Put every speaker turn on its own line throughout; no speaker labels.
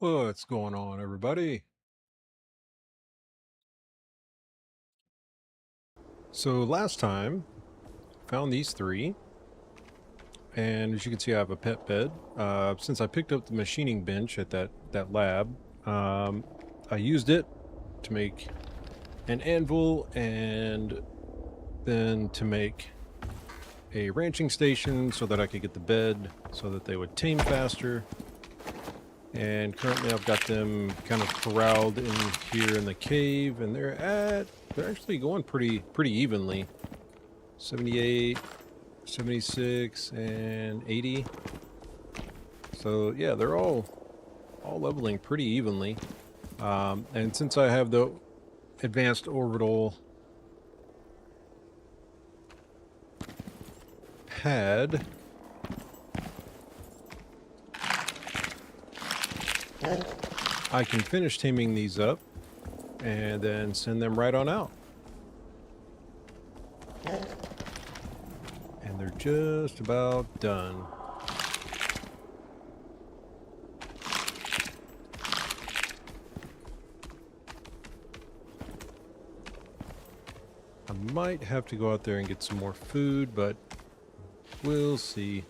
What's going on, everybody? So last time, found these three, and as you can see, I have a pet bed. Since I picked up the machining bench at that lab, I used it to make an anvil and then to make a ranching station so that I could get the bed so that they would tame faster. And currently I've got them kind of corralled in here in the cave, and they're actually going pretty evenly. 78, 76, and 80. So yeah, they're all leveling pretty evenly. And since I have the advanced orbital pad, I can finish taming these up and then send them right on out. And they're just about done. I might have to go out there and get some more food, but we'll see.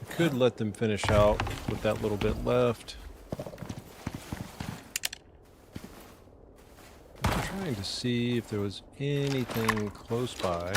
I could let them finish out with that little bit left. I'm trying to see if there was anything close by.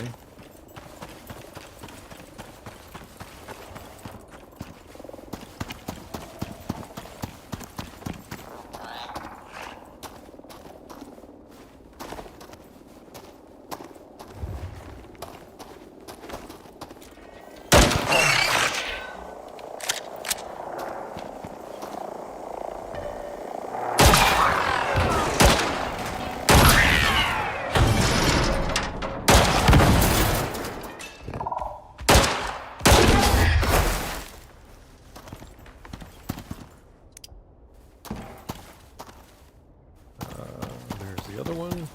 There's the other one.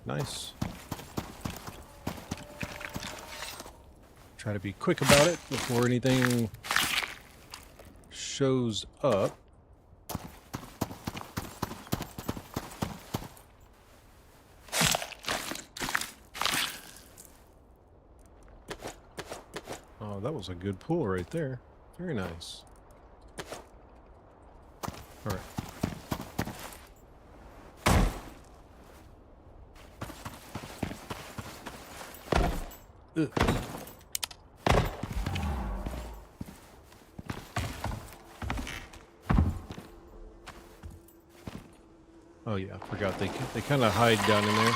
Nice. Try to be quick about it before anything shows up. Oh, that was a good pull right there. Very nice. All right. Ugh. Oh yeah, I forgot they kind of hide down in there.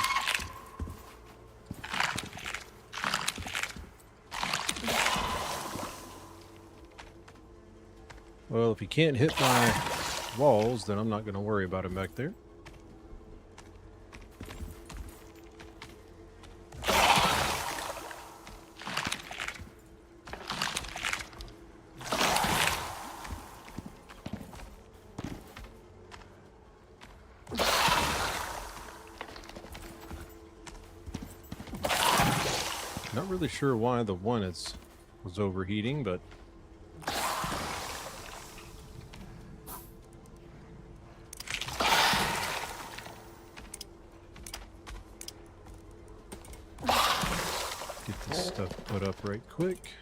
Well, if he can't hit my walls, then I'm not going to worry about him back there. Not really sure why the one was overheating, but get this stuff put up right quick.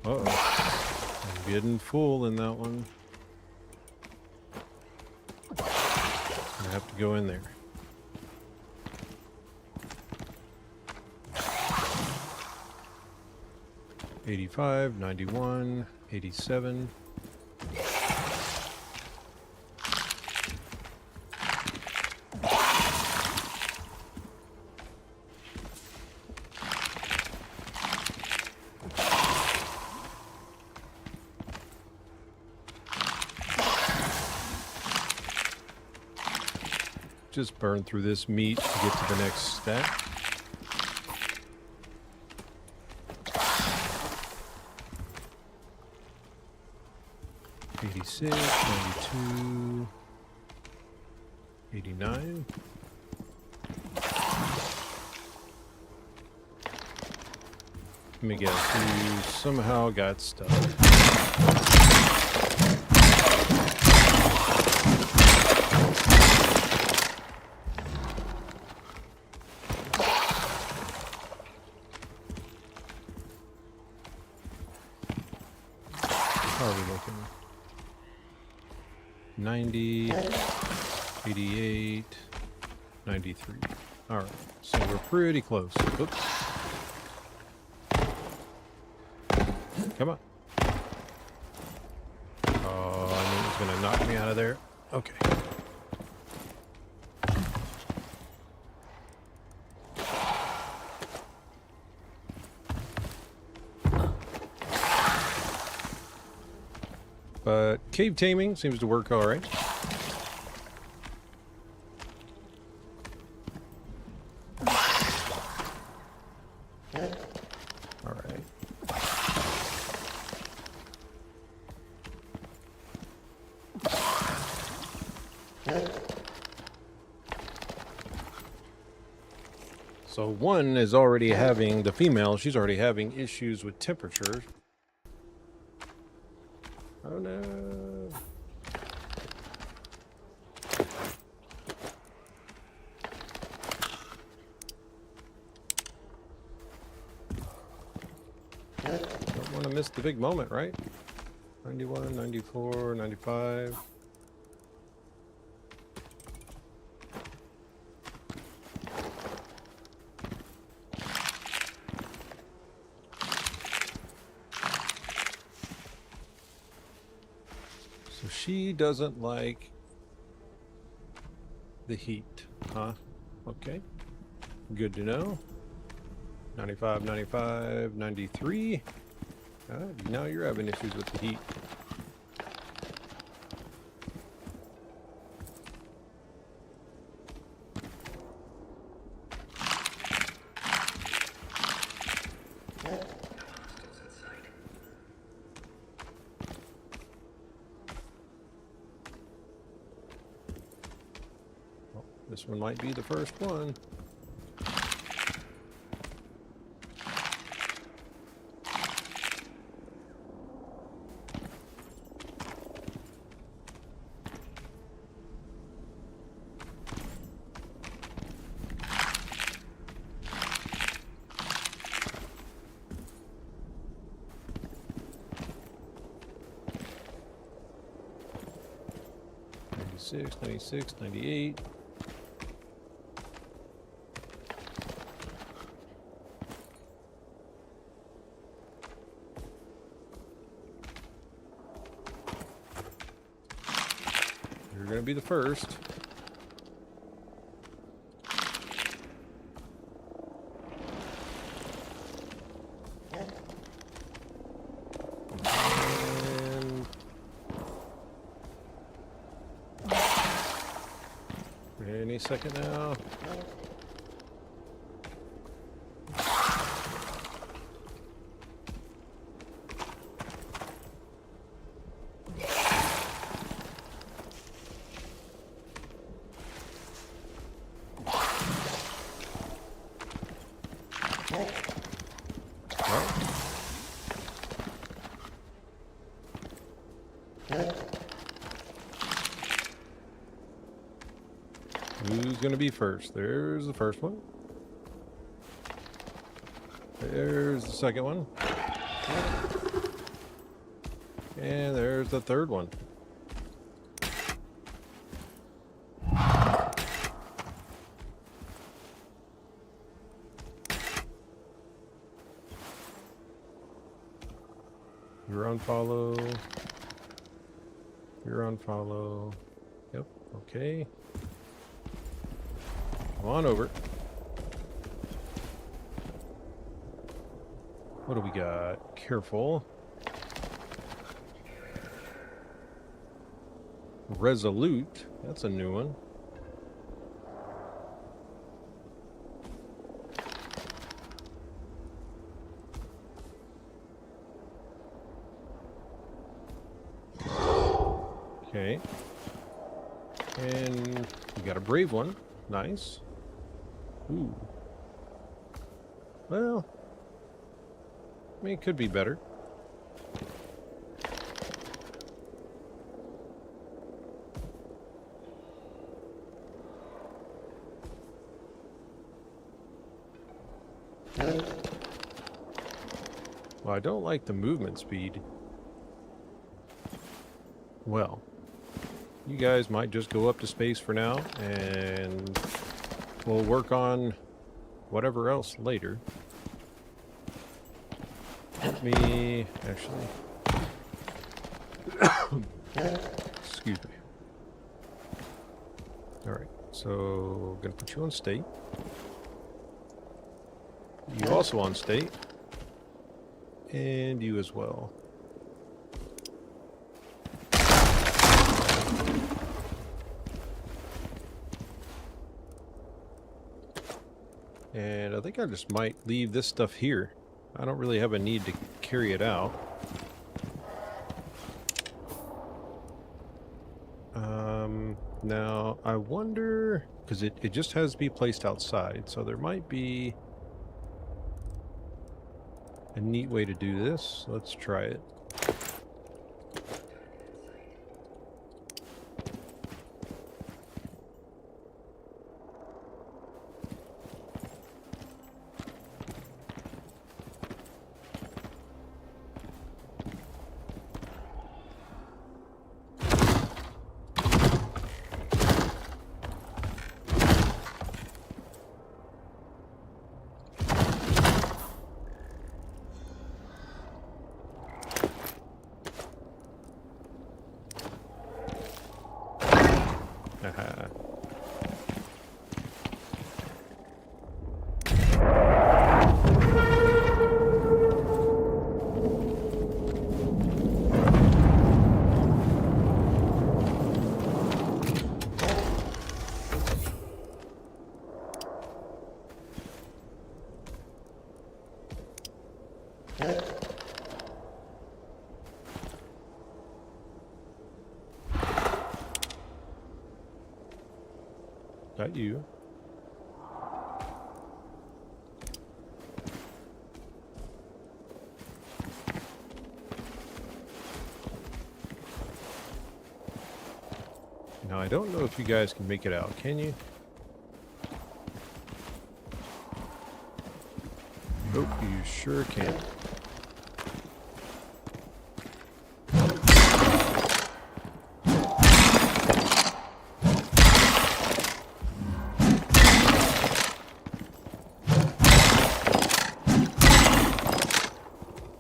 Uh-oh. I'm getting full in that one. I have to go in there. $85, $91, $87. Just burn through this meat to get to the next stack. $86, $92, $89. Let me guess, you somehow got stuck. How are we looking? 90, 88, 93. Alright, so we're pretty close. Oops. Come on. Oh, I knew it was going to knock me out of there. Okay. But cave taming seems to work all right. All right. So one is already having, the female, she's already having issues with temperature. Oh no. Don't want to miss the big moment, right? 91, 94, 95. So she doesn't like the heat, huh? Okay. Good to know. 95, 95, 93. Now you're having issues with the heat. Well, this one might be the first one. Six, 96, 98. You're going to be the first. Any second now. Who's going to be first? There's the first one. There's the second one. And there's the third one. You're on follow. You're on follow. Yep, okay. Come on over. What do we got? Careful. Resolute. That's a new one. Okay. And we got a brave one. Nice. Ooh. Well, I mean, it could be better. Well, I don't like the movement speed. Well, you guys might just go up to space for now, and we'll work on whatever else later. Let me actually... Excuse me. Alright, so I'm going to put you on state. You also on state. And you as well. And I think I just might leave this stuff here. I don't really have a need to carry it out. Now, I wonder... because it just has to be placed outside, so there might be a neat way to do this. Let's try it. Aha. Got you. Now, I don't know if you guys can make it out, can you? Nope, you sure can.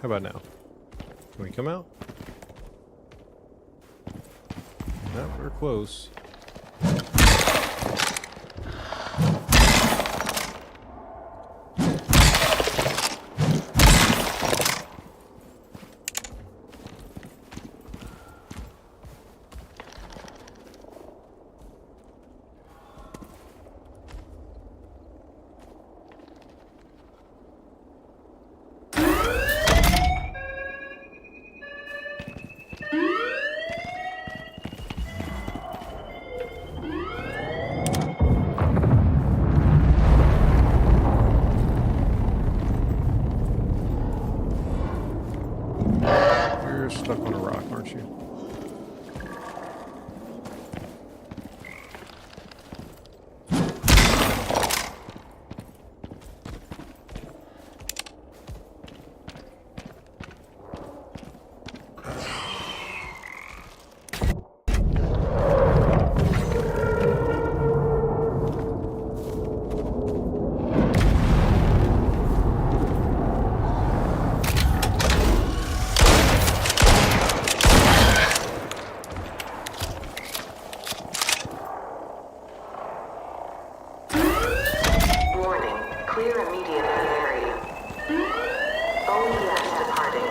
How about now? Can we come out? No, we're close. You're stuck on a rock, aren't you?
Clear immediately area. OES departing.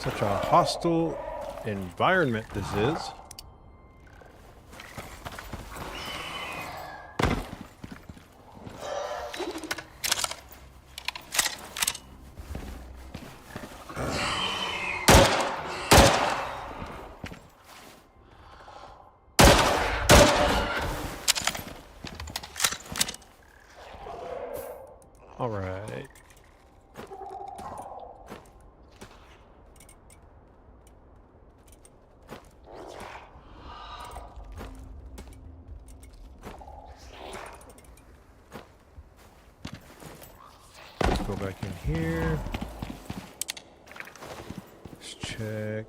Such a hostile environment this is. All right. Go back in here. Let's check.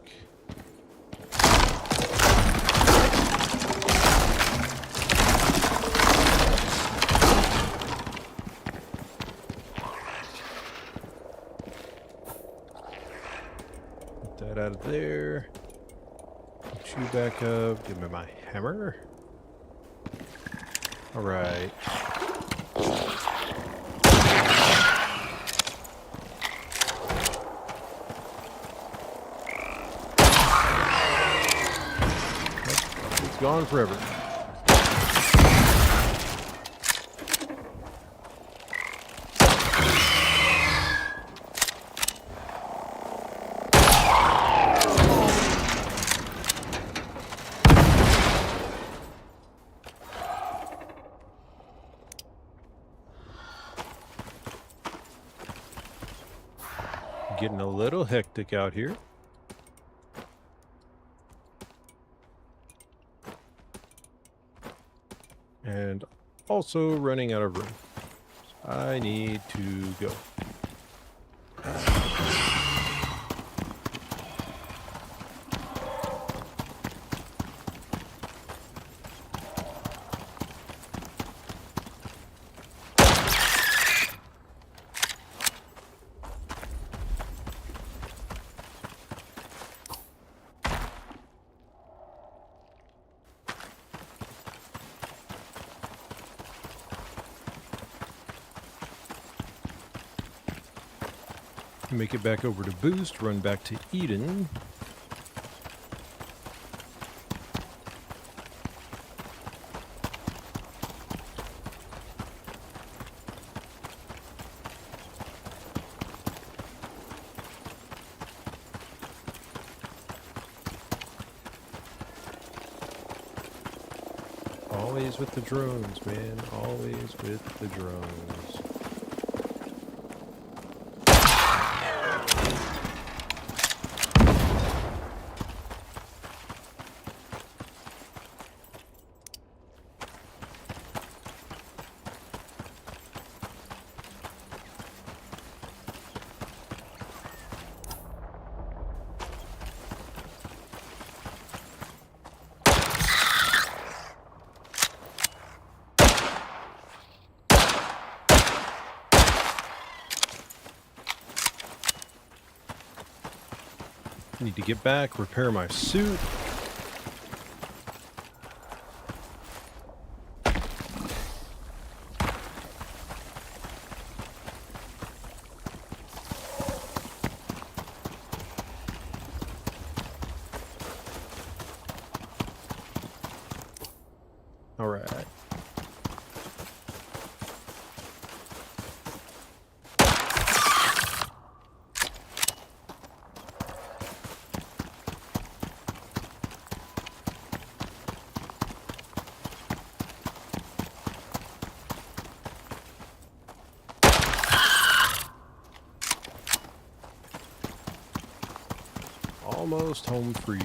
Get that out of there. Put you back up. Give me my hammer. All right. It's gone forever. Getting a little hectic out here. And also running out of room. I need to go. Make it back over to Boost, run back to Eden. Always with the drones, man. Always with the drones. Need to get back, repair my suit. All right. Almost home free.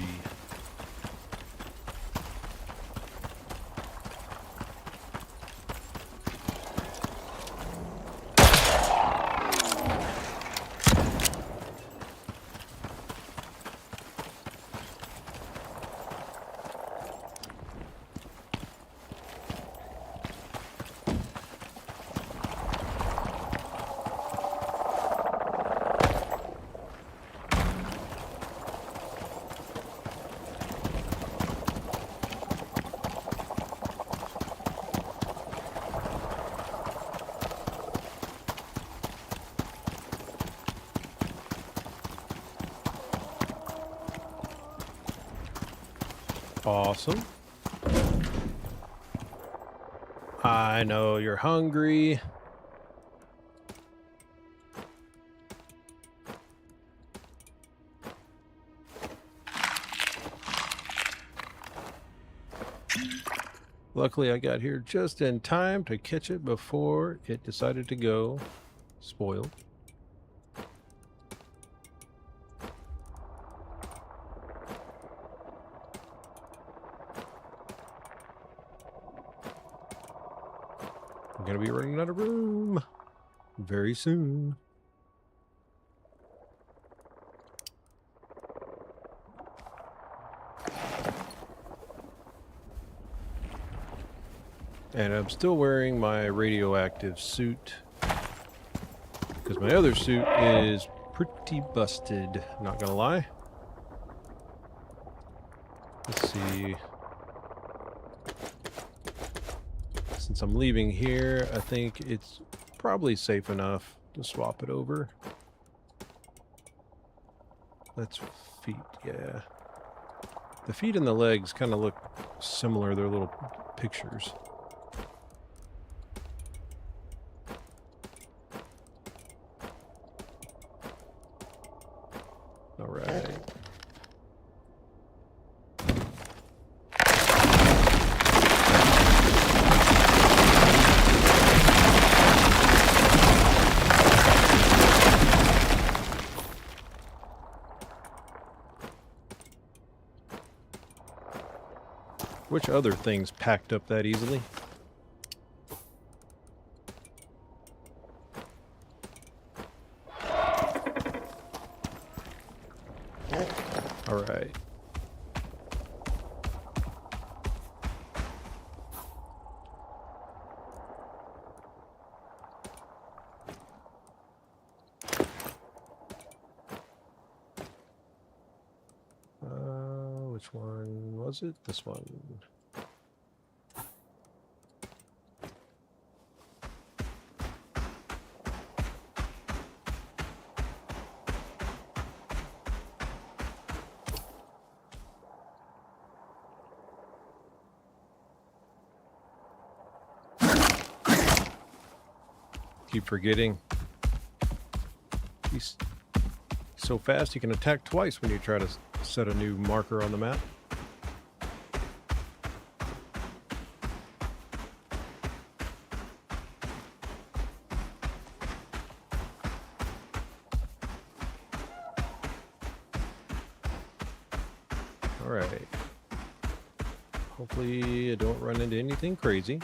Awesome. I know you're hungry. Luckily, I got here just in time to catch it before it decided to go spoiled. I'm gonna be running out of room very soon. And I'm still wearing my radioactive suit because my other suit is pretty busted, not gonna lie. Let's see. Since I'm leaving here, I think it's probably safe enough to swap it over. That's feet, yeah. The feet and the legs kind of look similar, they're little pictures. All right. Which other things packed up that easily? All right. Which one was it? This one. Keep forgetting. He's so fast he can attack twice when you try to set a new marker on the map. All right. Hopefully I don't run into anything crazy.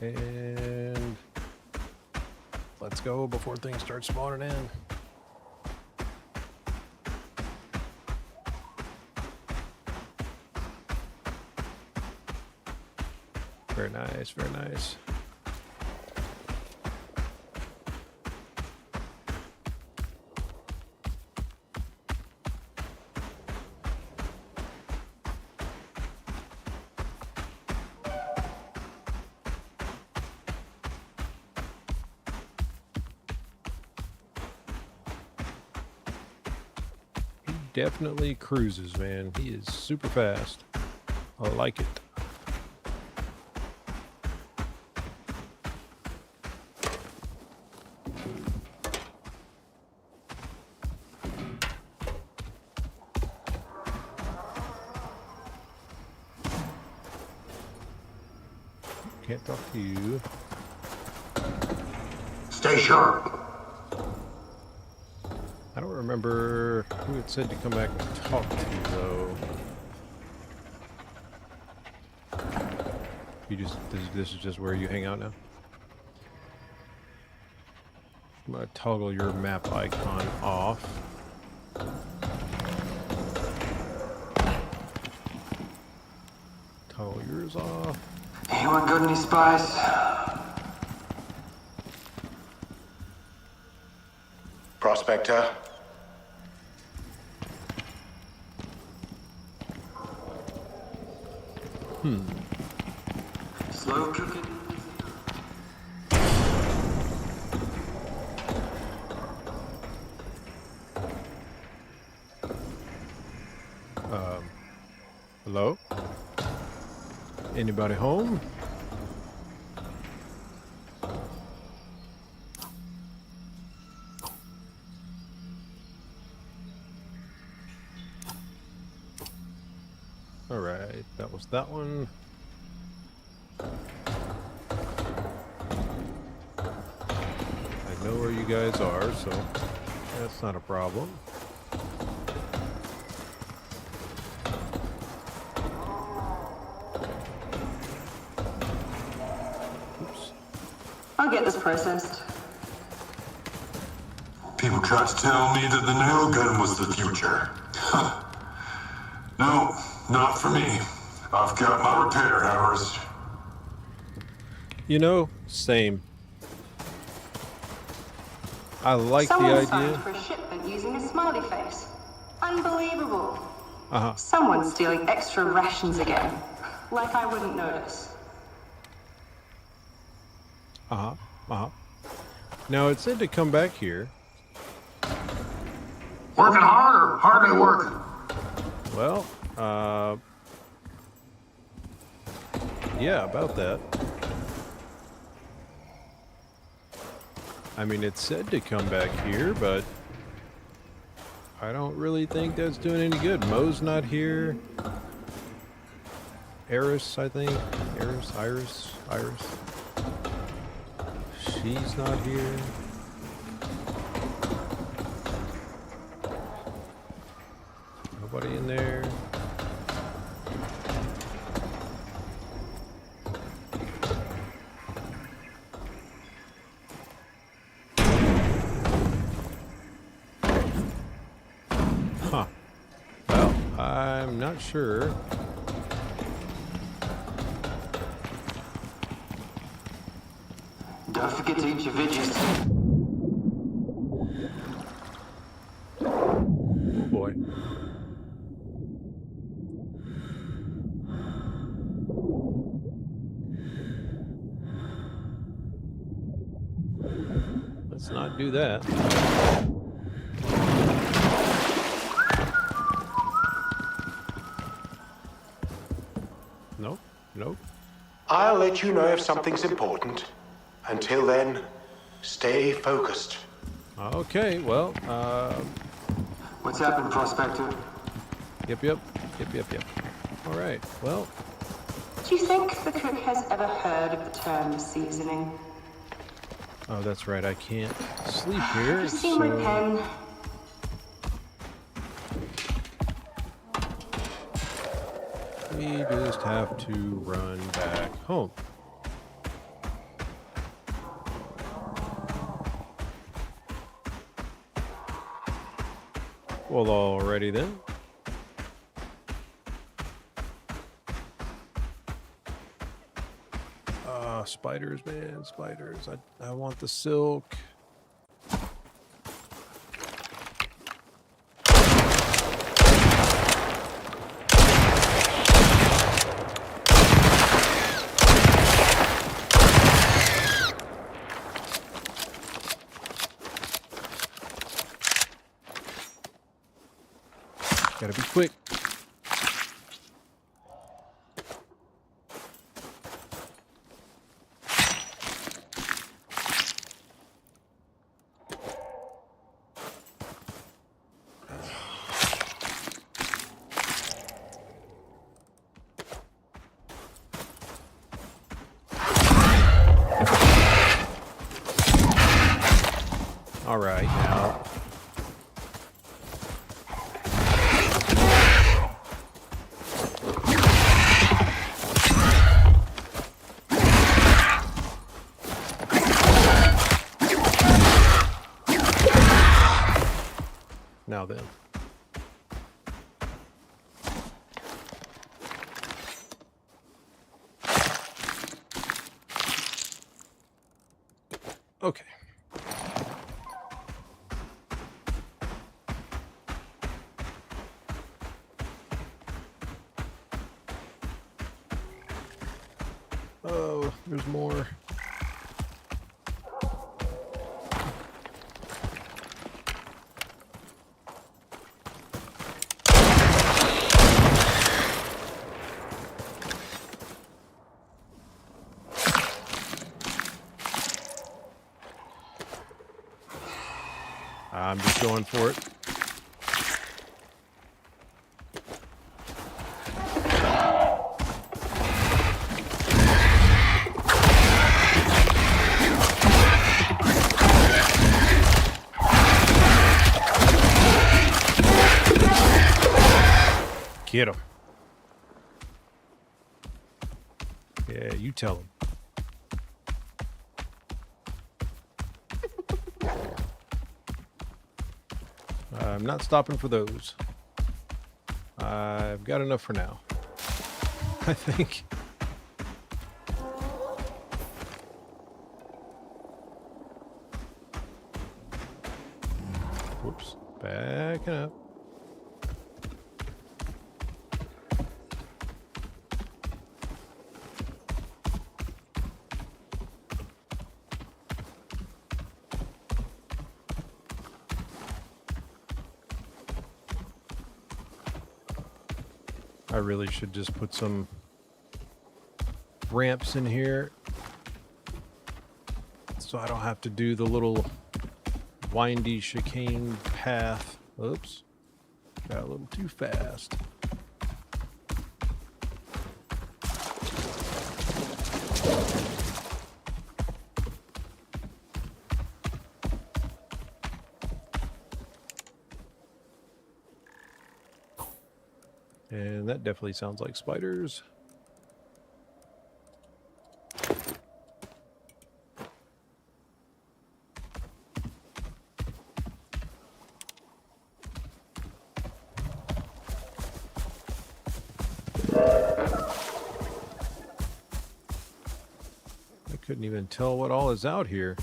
And let's go before things start spawning in. Very nice, very nice. Definitely cruises, man. He is super fast. I like it. Can't talk to you.
Stay sharp.
I don't remember who had said to come back and talk to you, though. You just, this is just where you hang out now? I'm gonna toggle your map icon off. Toggle yours off.
Anyone got any spice? Prospector.
Slow cooking.
Hello? Anybody home? Alright, that was that one. I know where you guys are, so that's not a problem. Oops.
I'll get this processed.
People tried to tell me that the nail gun was the future. No, not for me. I've got my repair hours.
You know, same. I like the
Someone signed
idea.
for a shipment using a smiley face. Unbelievable.
Uh-huh.
Someone's stealing extra rations again. Like I wouldn't notice.
Uh-huh. Uh-huh. Now, it said to come back here.
Working harder, hardly working.
Well, yeah, about that. I mean, it said to come back here, but I don't really think that's doing any good. Mo's not here. Iris, I think. Iris. She's not here. Nobody in there. Huh. Well, I'm not sure.
Don't forget to eat your veggies.
Oh boy. Let's not do that. Nope. Nope.
I'll let you know if something's important. Until then, stay focused.
Okay, well,
What's happened, Prospector?
yep. All right, well,
Do you think the cook has ever heard of the term seasoning?
oh, that's right, I can't sleep here,
Have you seen my
so...
pen?
We just have to run back home. Well, alrighty then. Spiders, man, spiders. I want the silk. Gotta be quick. All right, now. Now then. Okay. Oh, there's more. I'm just going for it. Get him. Yeah, you tell him. I'm not stopping for those. I've got enough for now, I think. Whoops. Backing up. I really should just put some ramps in here so I don't have to do the little windy chicane path. Oops, got a little too fast. And that definitely sounds like spiders. I couldn't even tell what all is out here.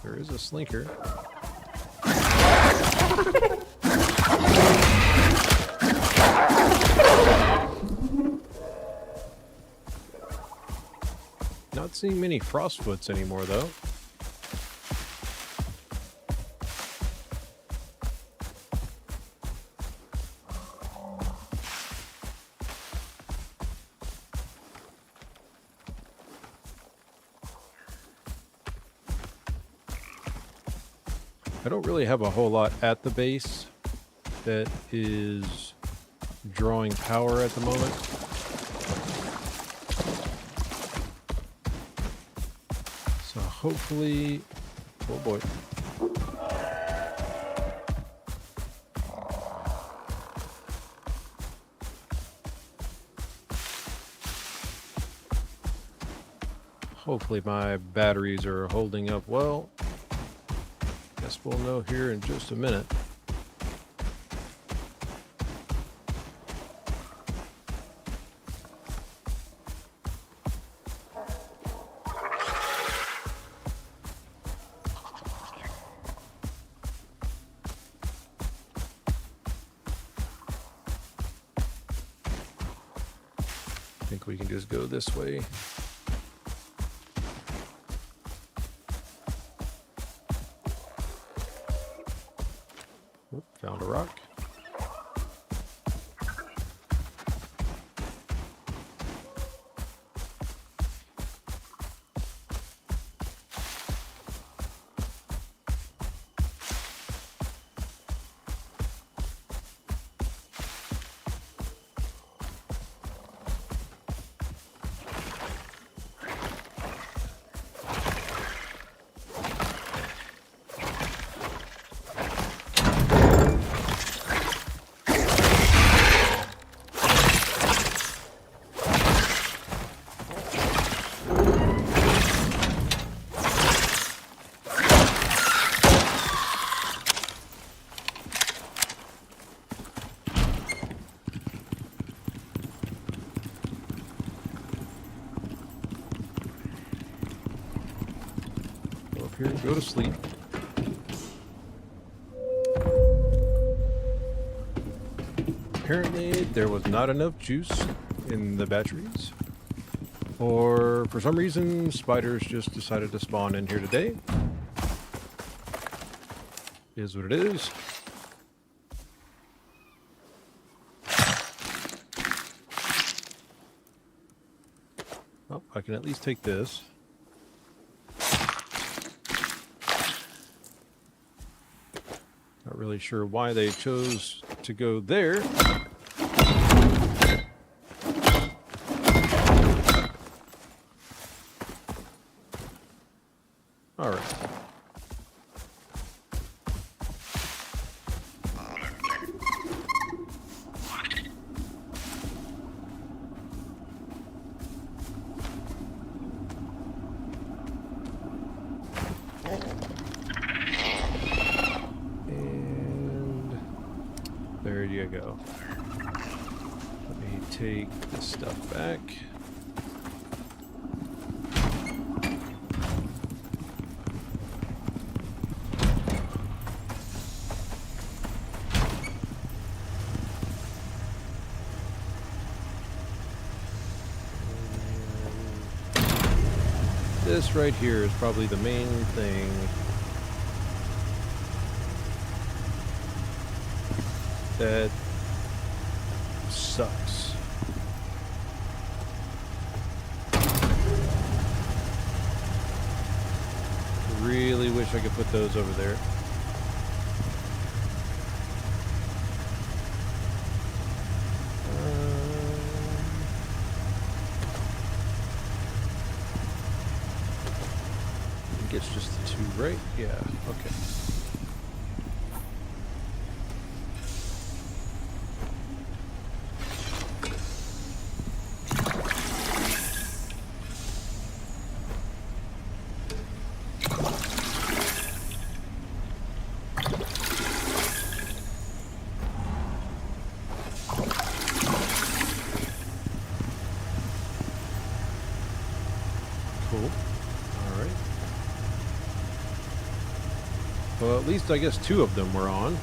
There is a slinker. Not seeing many frostfoots anymore, though. I don't really have a whole lot at the base that is drawing power at the moment. So hopefully, oh boy. Hopefully my batteries are holding up well. Guess we'll know here in just a minute. I think we can just go this way. Oop, found a rock. Here, go to sleep. apparently there was not enough juice in the batteries. Or for some reason, spiders just decided to spawn in here today. Is what it is. Oh, I can at least take this. Not really sure why they chose to go there. All right. And there you go. Let me take this stuff back. This right here is probably the main thing that sucks. Really wish I could put those over there. I think it's just the two, right? Yeah, okay. Cool. All right. Well, at least I guess two of them were on.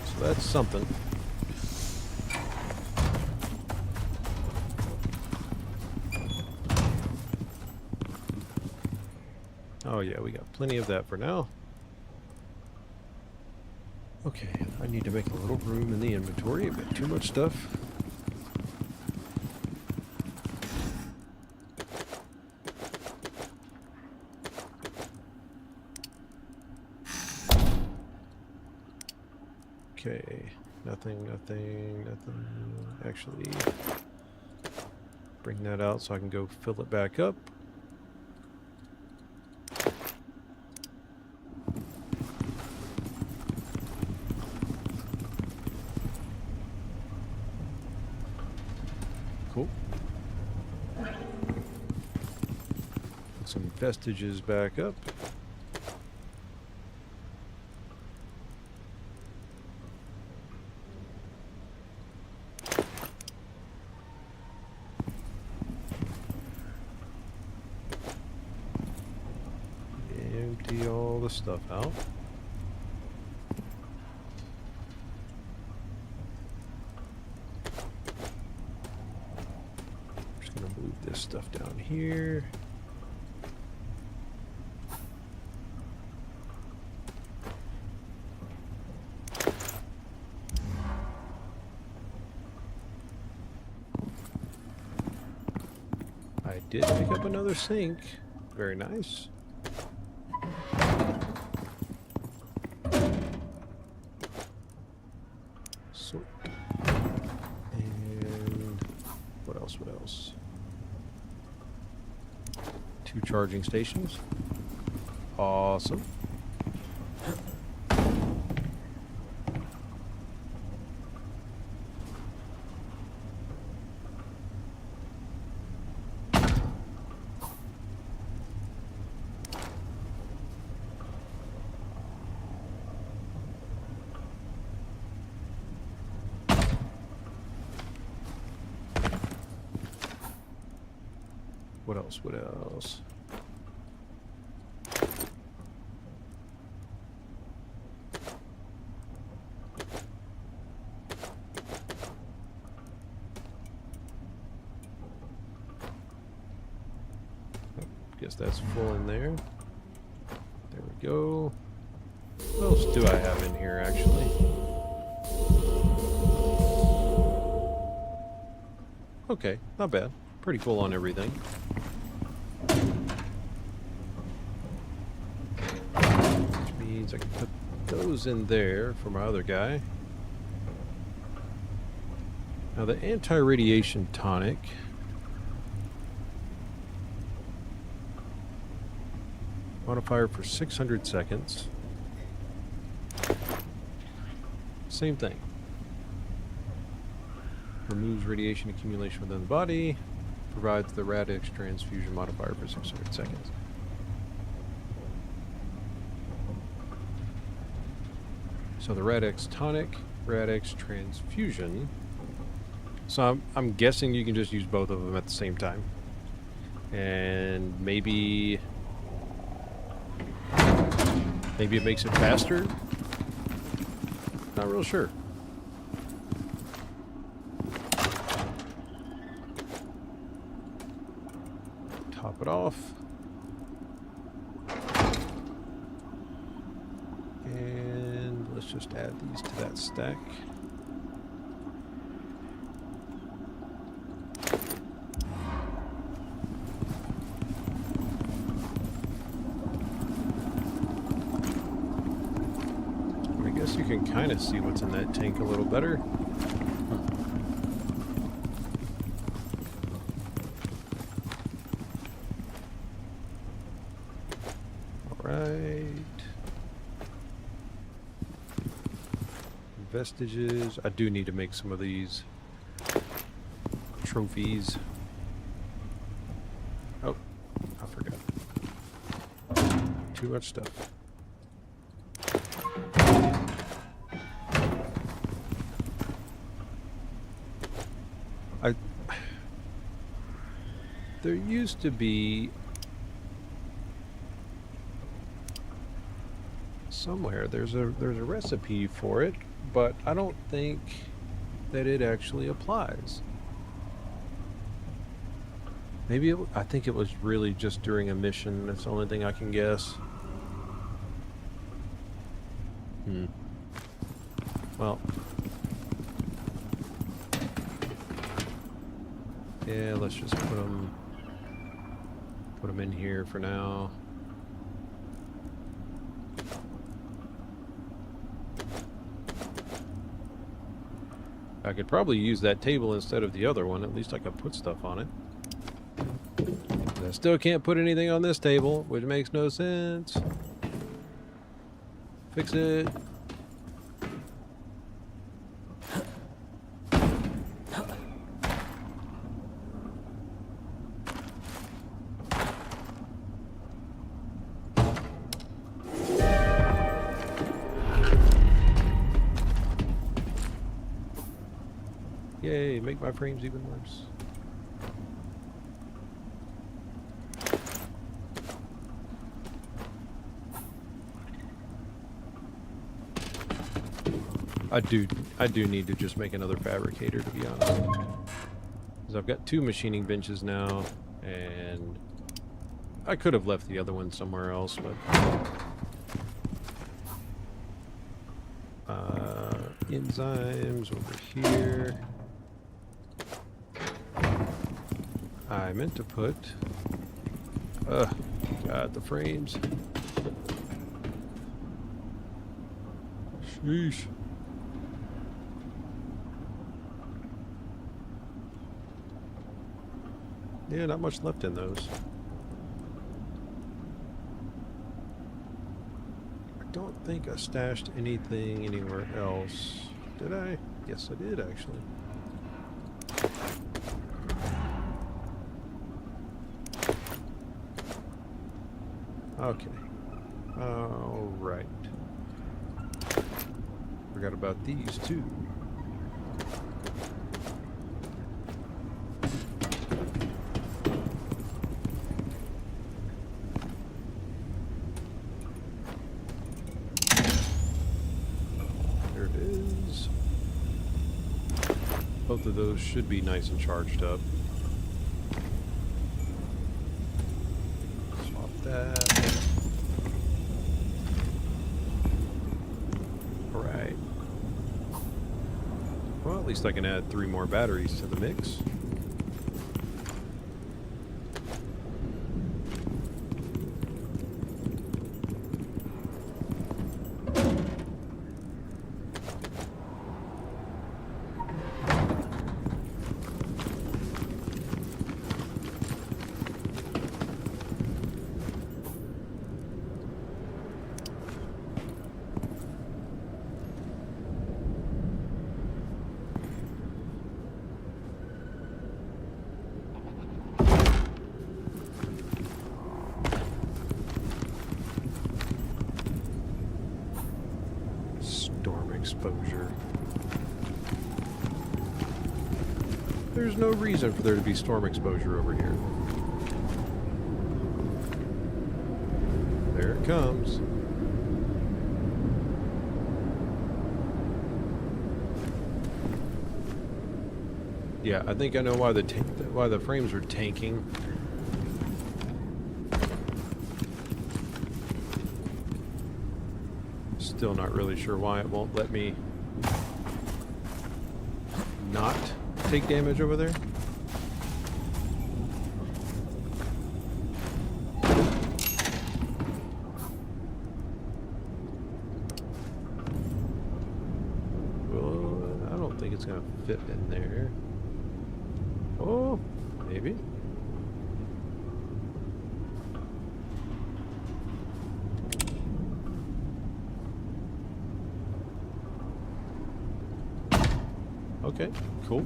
So that's something. Oh yeah, we got plenty of that for now. Okay, I need to make a little room in the inventory. I've got too much stuff. Okay, nothing. Actually, bring that out so I can go fill it back up. Cool. Put some vestiges back up. Empty all the stuff out. Just gonna move this stuff down here. I did pick up another sink. Very nice. Sort. And what else? What else? 2 charging stations. Awesome. What else? What else? guess that's full in there. There we go. What else do I have in here, actually? Okay, not bad. Pretty full on everything. Which means I can put those in there for my other guy. Now the anti-radiation tonic. Modifier for 600 seconds. Same thing. Removes radiation accumulation within the body. Provides the Radix transfusion modifier for 600 seconds. So the Radix tonic, Radix transfusion. So I'm guessing you can just use both of them at the same time. And maybe it makes it faster? Not real sure. Top it off. And let's just add these to that stack. You can kind of see what's in that tank a little better. All right. Vestiges. I do need to make some of these trophies. Oh, I forgot. Too much stuff. There used to be somewhere there's a recipe for it, but I don't think that it actually applies. Maybe I think it was really just during a mission. That's the only thing I can guess. Well, yeah, let's just put them in here for now. I could probably use that table instead of the other one. At least I could put stuff on it. I still can't put anything on this table, which makes no sense. Fix it. Yay, make my frames even worse. I do need to just make another fabricator, to be honest. Because I've got 2 machining benches now, and I could have left the other one somewhere else, but enzymes over here. I meant to put God, the frames. Sheesh. Yeah, not much left in those. I don't think I stashed anything anywhere else. Did I? Yes, I did, actually. Okay. All right. Forgot about these too. There it is. Both of those should be nice and charged up. that. Alright. Well, at least I can add 3 more batteries to the mix. Exposure. There's no reason for there to be storm exposure over here. There it comes. Yeah, I think I know why the frames are tanking. Still not really sure why it won't let me not take damage over there. Well, I don't think it's gonna fit in there. Oh, maybe. Okay, cool.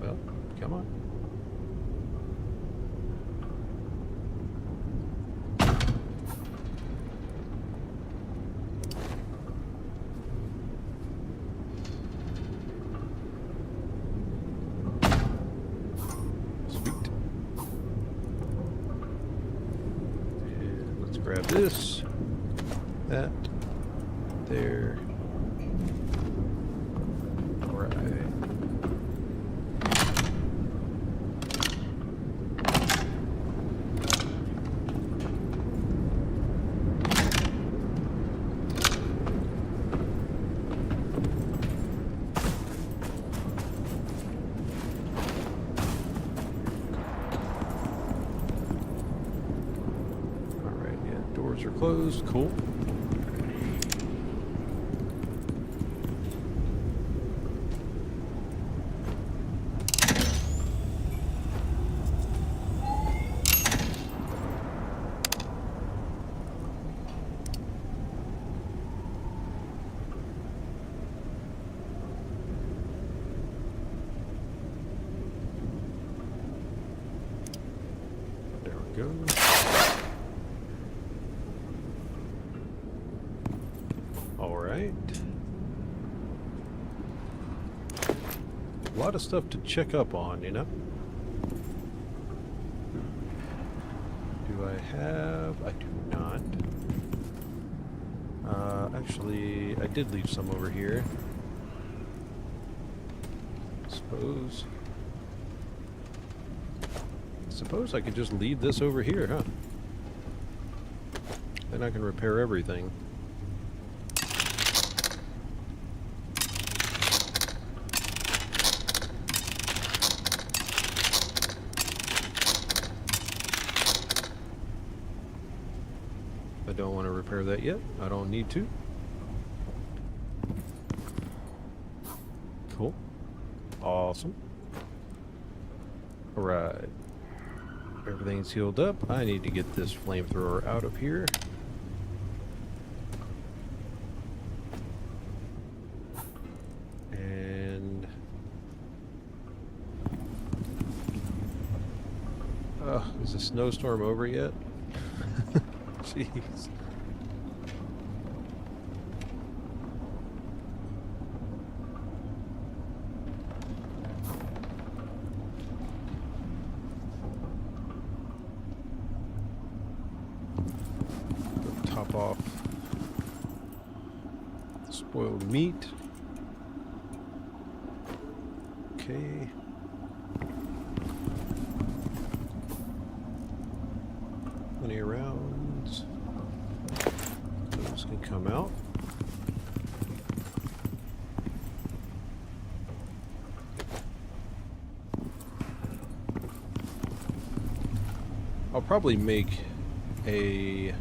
Well, come on. Grab this, that, there. All right. Doors are closed. Cool. There we go. A lot of stuff to check up on, you know? Do I have... I do not. Actually, I did leave some over here. Suppose I could just leave this over here, huh? Then I can repair everything. I don't want to repair that yet. I don't need to. Cool. Awesome. Alright. Everything's healed up. I need to get this flamethrower out of here. And... is the snowstorm over yet? Jeez. Boiled meat. Okay. Plenty of rounds. Those can come out. I'll probably make a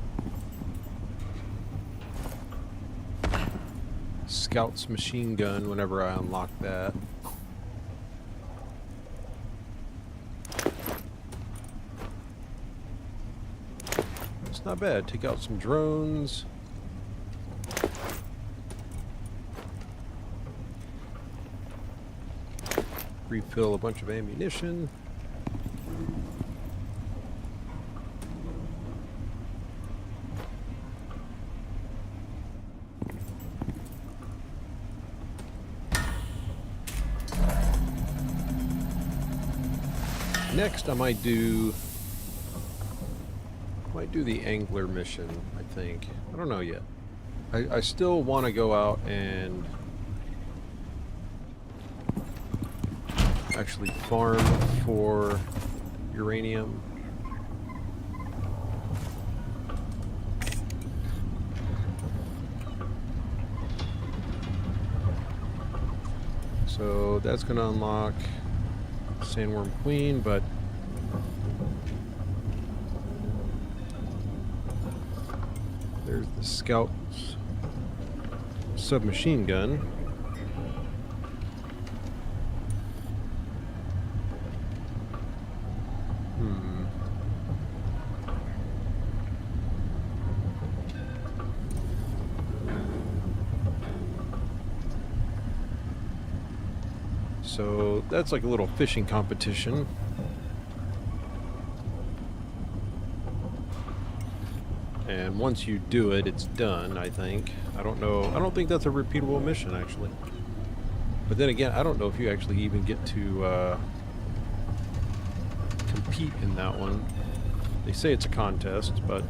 Scout's machine gun whenever I unlock that. It's not bad. Take out some drones. Refill a bunch of ammunition. Next, I might do the angler mission, I think. I don't know yet. I still want to go out and actually farm for uranium. So that's going to unlock Sandworm Queen, but there's the Scout's submachine gun. So that's like a little fishing competition. And once you do it, it's done, I think. I don't know. I don't think that's a repeatable mission, actually. But then again, I don't know if you actually even get to compete in that one. They say it's a contest, but...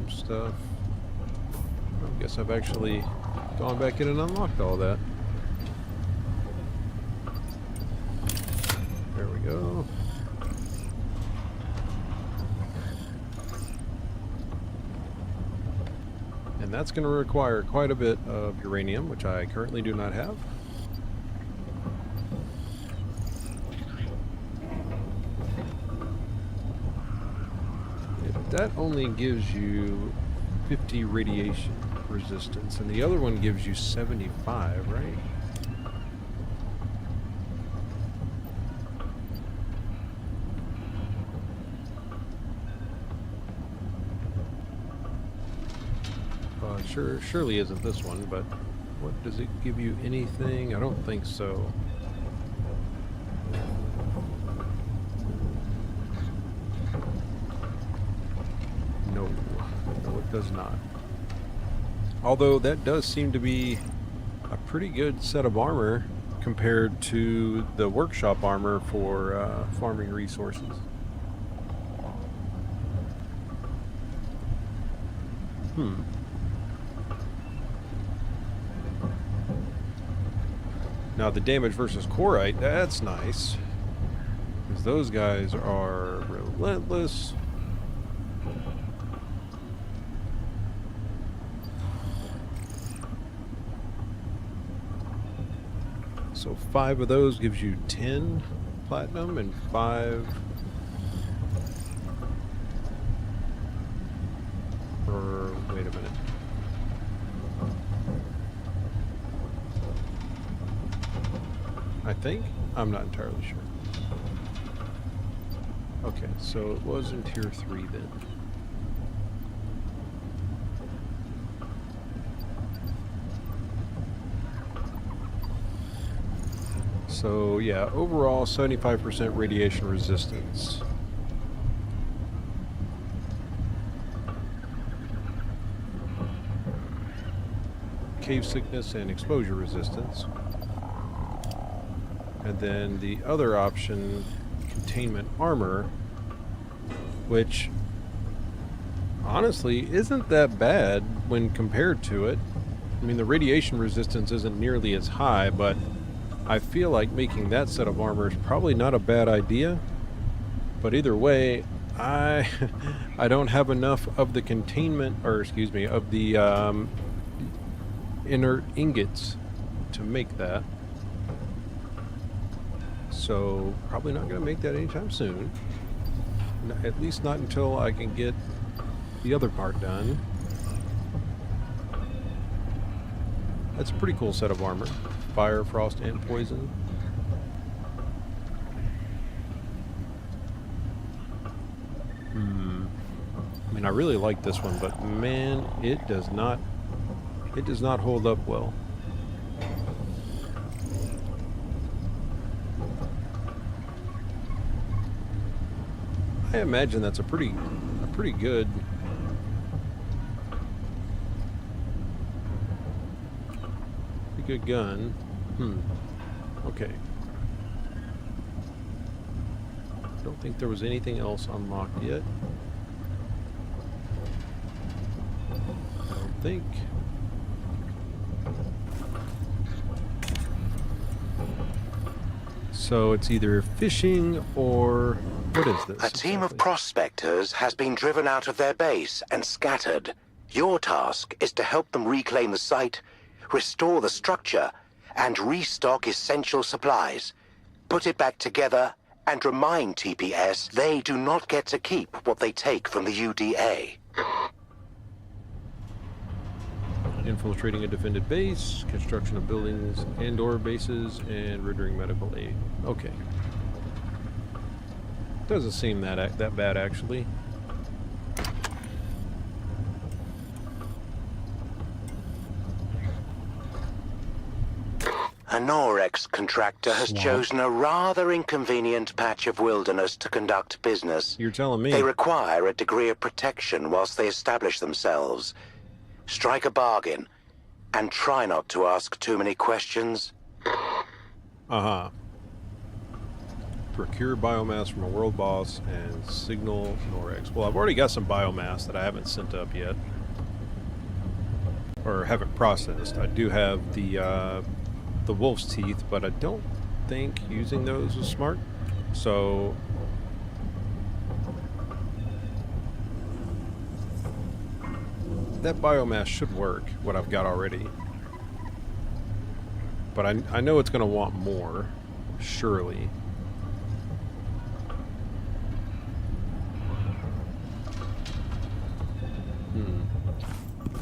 stuff. I guess I've actually gone back in and unlocked all that. There we go. And that's going to require quite a bit of uranium, which I currently do not have. That only gives you 50 radiation resistance, and the other one gives you 75, right? Surely isn't this one, but what does it give you? Anything? I don't think so. No, it does not. Although that does seem to be a pretty good set of armor compared to the workshop armor for farming resources. Now the damage versus Corite, that's nice. Because those guys are relentless. So 5 of those gives you 10 platinum, and 5 for, wait a minute. I think? I'm not entirely sure. Okay, so it was in tier 3 then. So yeah, overall 75% radiation resistance. cave sickness and exposure resistance. And then the other option, containment armor, which honestly isn't that bad when compared to it. I mean, the radiation resistance isn't nearly as high, but I feel like making that set of armor is probably not a bad idea. But either way, I don't have enough of the containment, or excuse me, of the inert ingots to make that. So probably not going to make that anytime soon. At least not until I can get the other part done. That's a pretty cool set of armor. Fire, frost, and poison. I mean, I really like this one, but man, it does not hold up well. I imagine that's a pretty good gun. Okay. Don't think there was anything else unlocked yet. I don't think. So it's either fishing or what is this?
A team of
exactly?
prospectors has been driven out of their base and scattered. Your task is to help them reclaim the site, restore the structure, and restock essential supplies. Put it back together and remind TPS they do not get to keep what they take from the UDA.
Infiltrating a defended base, construction of buildings and/or bases, and rendering medical aid. Okay. Doesn't seem that bad, actually.
A Norex contractor has
Swamp.
chosen a rather inconvenient patch of wilderness to conduct business.
You're telling me.
They require a degree of protection whilst they establish themselves. Strike a bargain, and try not to ask too many questions.
Uh-huh. Procure biomass from a world boss and signal Norex. Well, I've already got some biomass that I haven't sent up yet. Or haven't processed. I do have the wolf's teeth, but I don't think using those is smart. So that biomass should work, what I've got already. But I know it's going to want more, surely.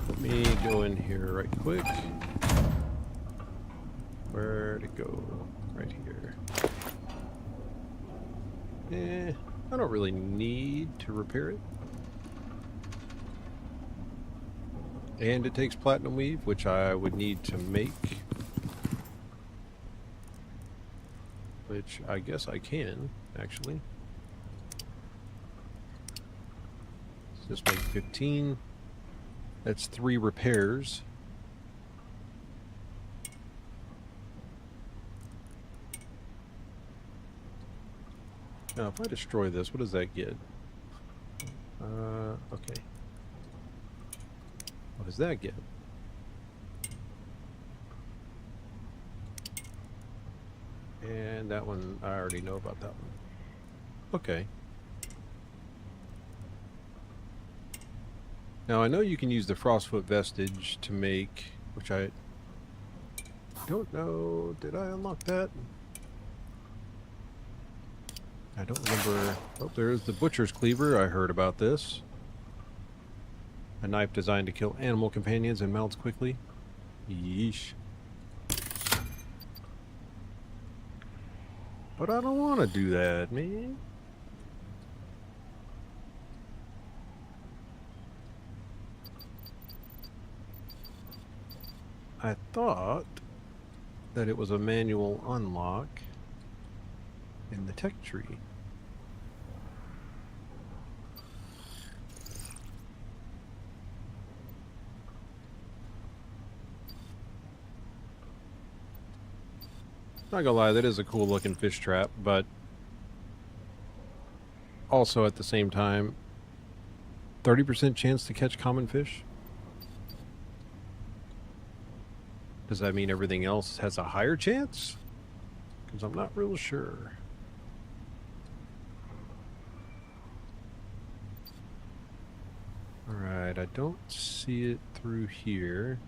Let me go in here right quick. Where to go? Right here. I don't really need to repair it. And it takes platinum weave, which I would need to make. Which I guess I can, actually. Let's just make 15. That's 3 repairs. Now, if I destroy this, what does that get? Okay. What does that get? And that one, I already know about that one. Okay. Now, I know you can use the Frostfoot Vestige to make, which I don't know, did I unlock that? I don't remember. Oh, there's the Butcher's Cleaver. I heard about this. A knife designed to kill animal companions and melts quickly. Yeesh. But I don't want to do that, man. I thought that it was a manual unlock in the tech tree. Not gonna lie, that is a cool looking fish trap, but also at the same time, 30% chance to catch common fish? Does that mean everything else has a higher chance? Because I'm not real sure. Alright, I don't see it through here.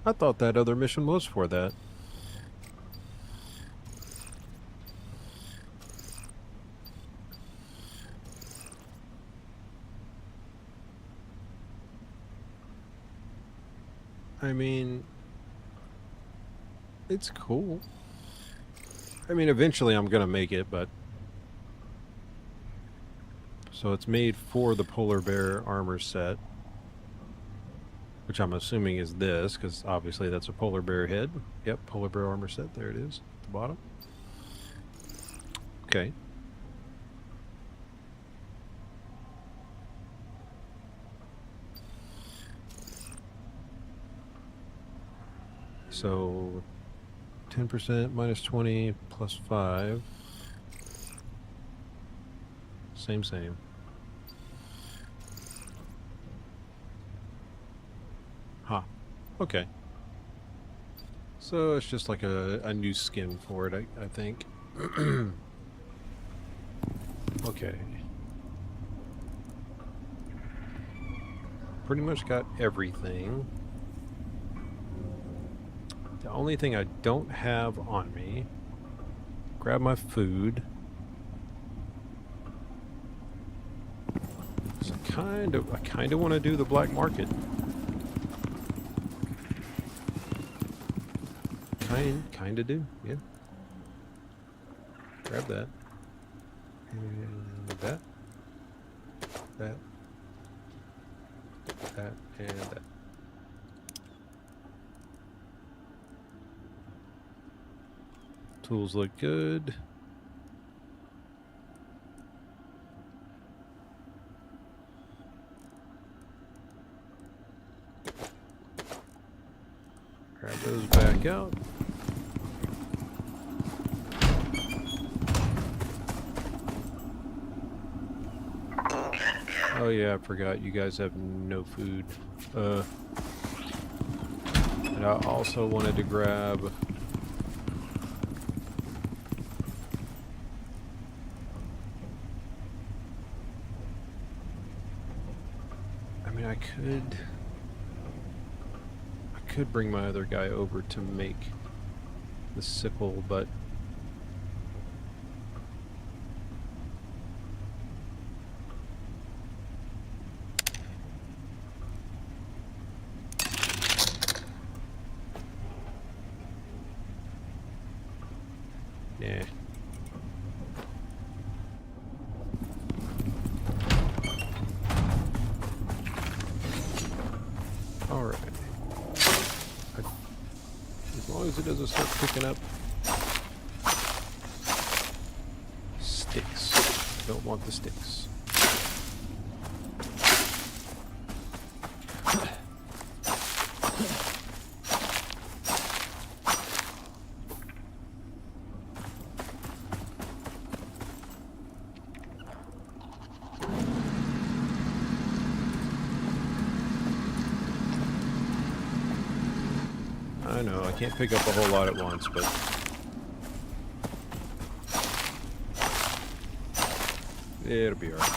I thought that other mission was for that. I mean, it's cool. I mean, eventually I'm gonna make it, but... So it's made for the polar bear armor set. Which I'm assuming is this, because obviously that's a polar bear head. Yep, polar bear armor set. There it is, at the bottom. Okay. So 10% minus 20 plus 5. Same. Huh. Okay. So it's just like a new skin for it, I think. Okay. Pretty much got everything. The only thing I don't have on me, grab my food. So I kind of want to do the black market. Kind of do, yeah. Grab that. And that. That, and that. Tools look good. Grab those back out. Oh yeah, I forgot you guys have no food. And I also wanted to grab... I mean, I could bring my other guy over to make the sickle, but... Yeah. Alright. As long as it doesn't start picking up sticks. Don't want the sticks. I know, I can't pick up a whole lot at once, but... It'll be alright.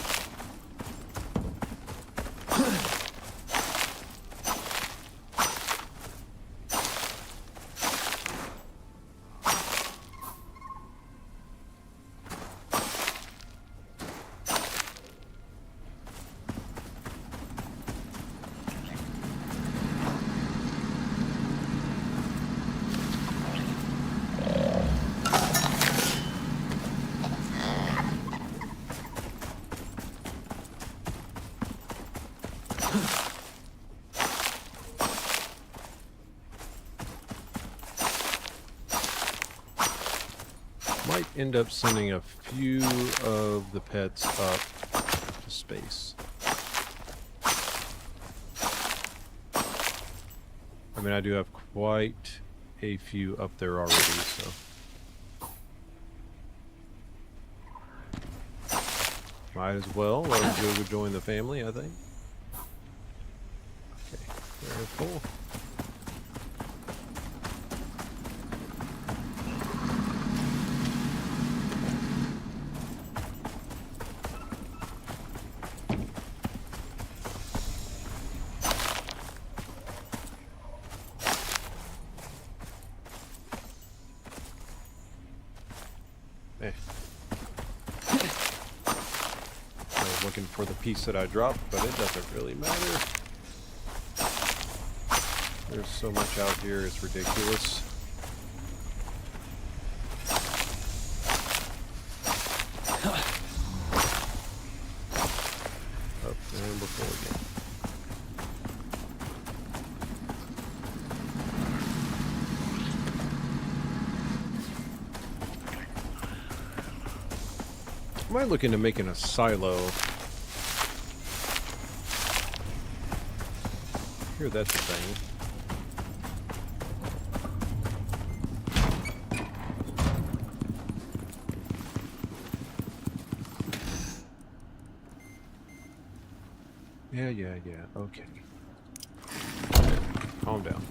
Might end up sending a few of the pets up to space. I mean, I do have quite a few up there already, so. Might as well let them go join the family, I think. Okay, very cool. Looking for the piece that I dropped, but it doesn't really matter. There's so much out here, it's ridiculous. Up and before again. I might look into making a silo. Here, that's the thing. Yeah. Okay. Calm down.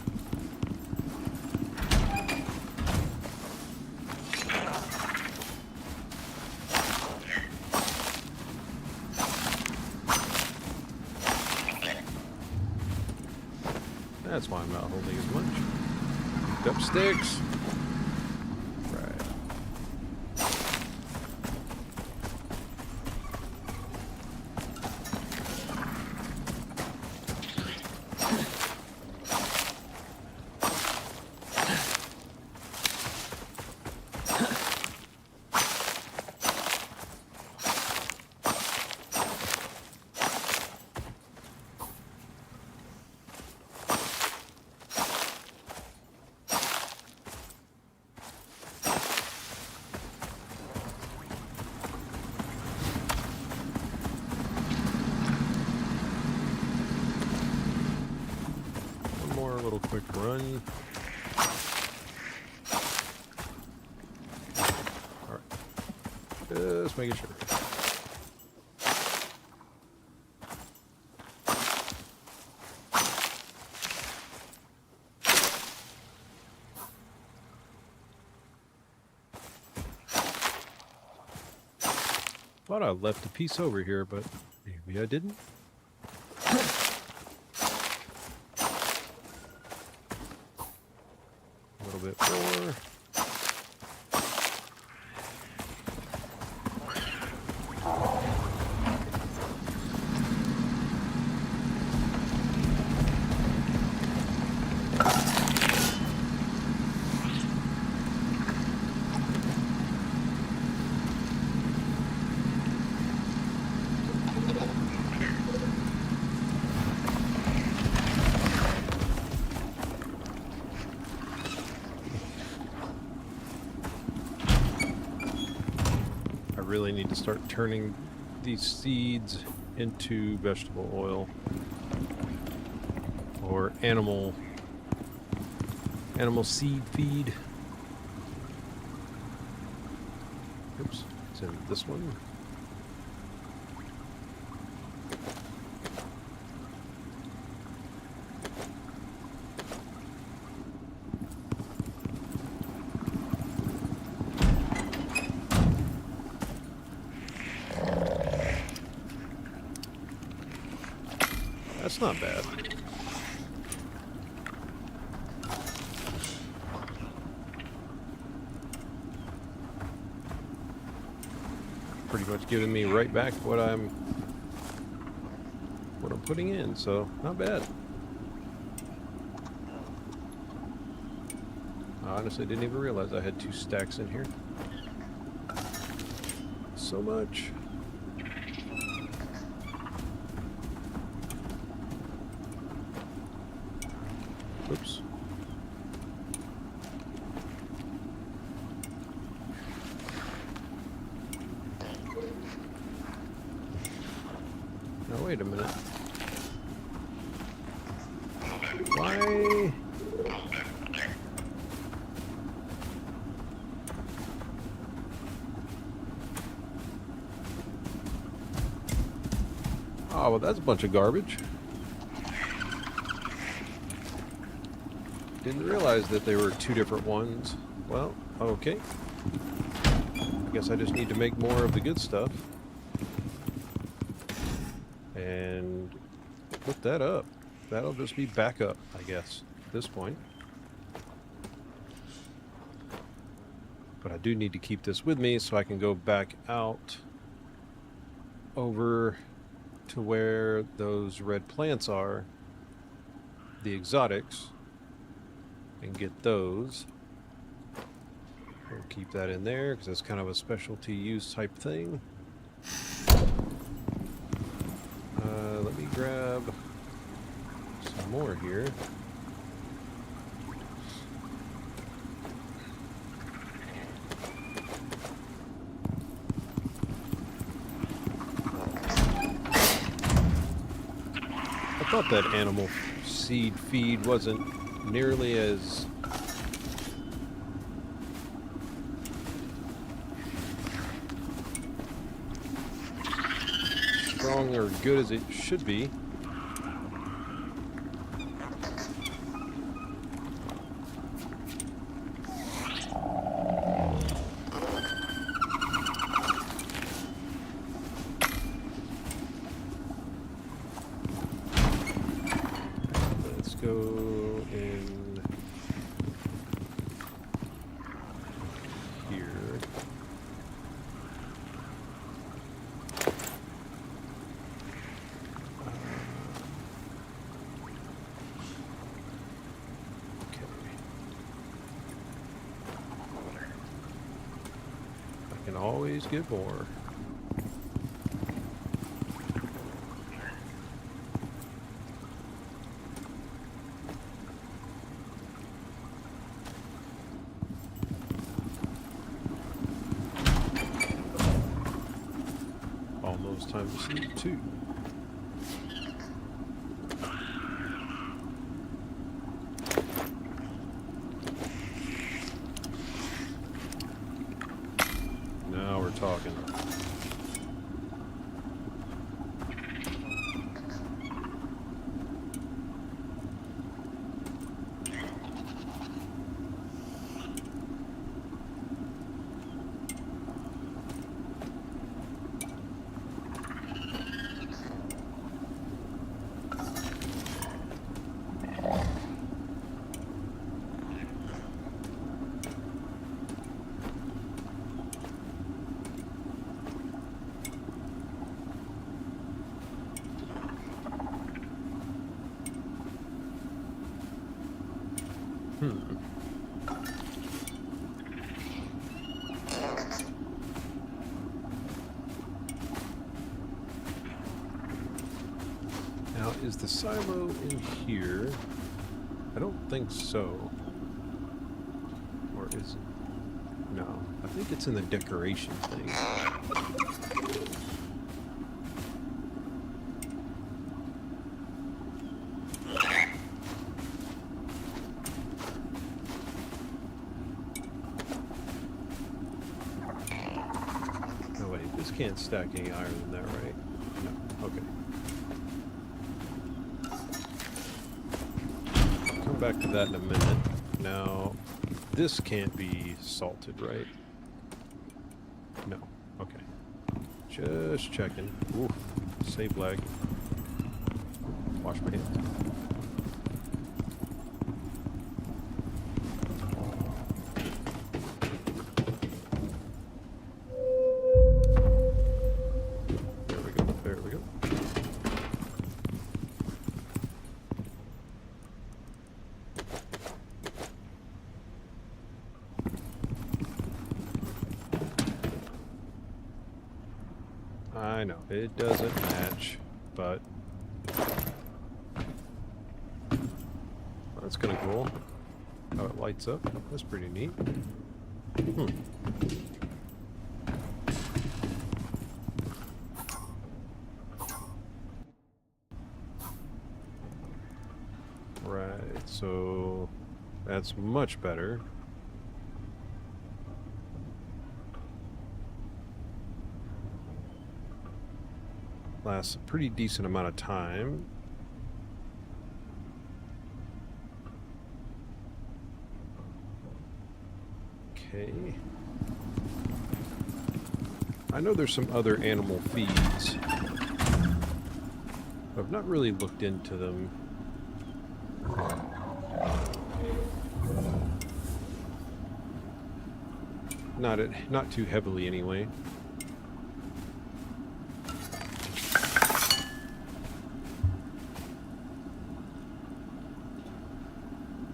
That's why I'm not holding as much. Picked up sticks. Right. Little quick run. All right, just making sure. Thought I left a piece over here, but maybe I didn't. A little bit more. Really need to start turning these seeds into vegetable oil or animal seed feed. Oops, it's in this one. That's not bad. Pretty much giving me right back what I'm putting in, so not bad. I honestly didn't even realize I had 2 stacks in here. So much. Oops. Now wait a minute. Why? Oh, well, that's a bunch of garbage. Didn't realize that they were two different ones. Well, okay. I guess I just need to make more of the good stuff. And put that up. That'll just be backup, I guess, at this point. But I do need to keep this with me so I can go back out over to where those red plants are, the exotics, and get those. We'll keep that in there because that's kind of a specialty use type thing. Let me grab some more here. I thought that animal seed feed wasn't nearly as strong or good as it should be. Let's go in here. I can always get more. Almost time to sleep too. Now we're talking. Now, is the silo in here? I don't think so. Or is it? No. I think it's in the decoration thing. No, wait. This can't stack any higher than that, right? No. Okay. Come back to that in a minute. Now, this can't be salted, right? No. Okay. Just checking. Oof. Save lag. Wash my hands. There we go. There we go. I know, it doesn't match, but that's kind of cool. How it lights up. That's pretty neat. Right, so that's much better. Lasts a pretty decent amount of time. Okay. I know there's some other animal feeds. I've not really looked into them. Not too heavily anyway.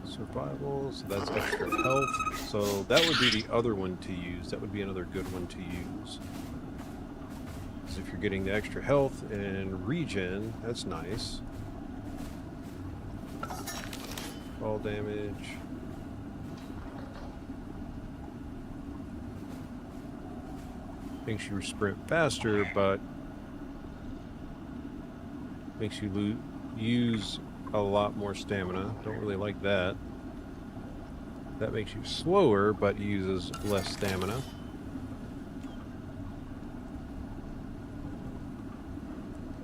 Survival, so that's extra health. So that would be the other one to use. That would be another good one to use. Because if you're getting the extra health and regen, that's nice. Fall damage. Makes you sprint faster, but makes you use a lot more stamina. Don't really like that. That makes you slower, but uses less stamina.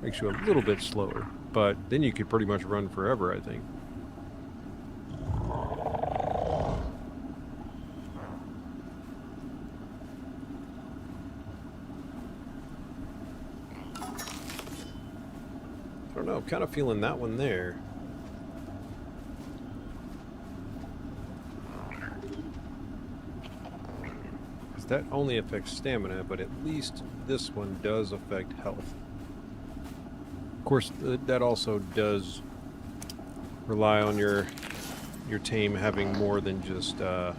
Makes you a little bit slower, but then you could pretty much run forever, I think. I don't know, I'm kind of feeling that one there. That only affects stamina, but at least this one does affect health. Of course, that also does rely on your tame having more than just the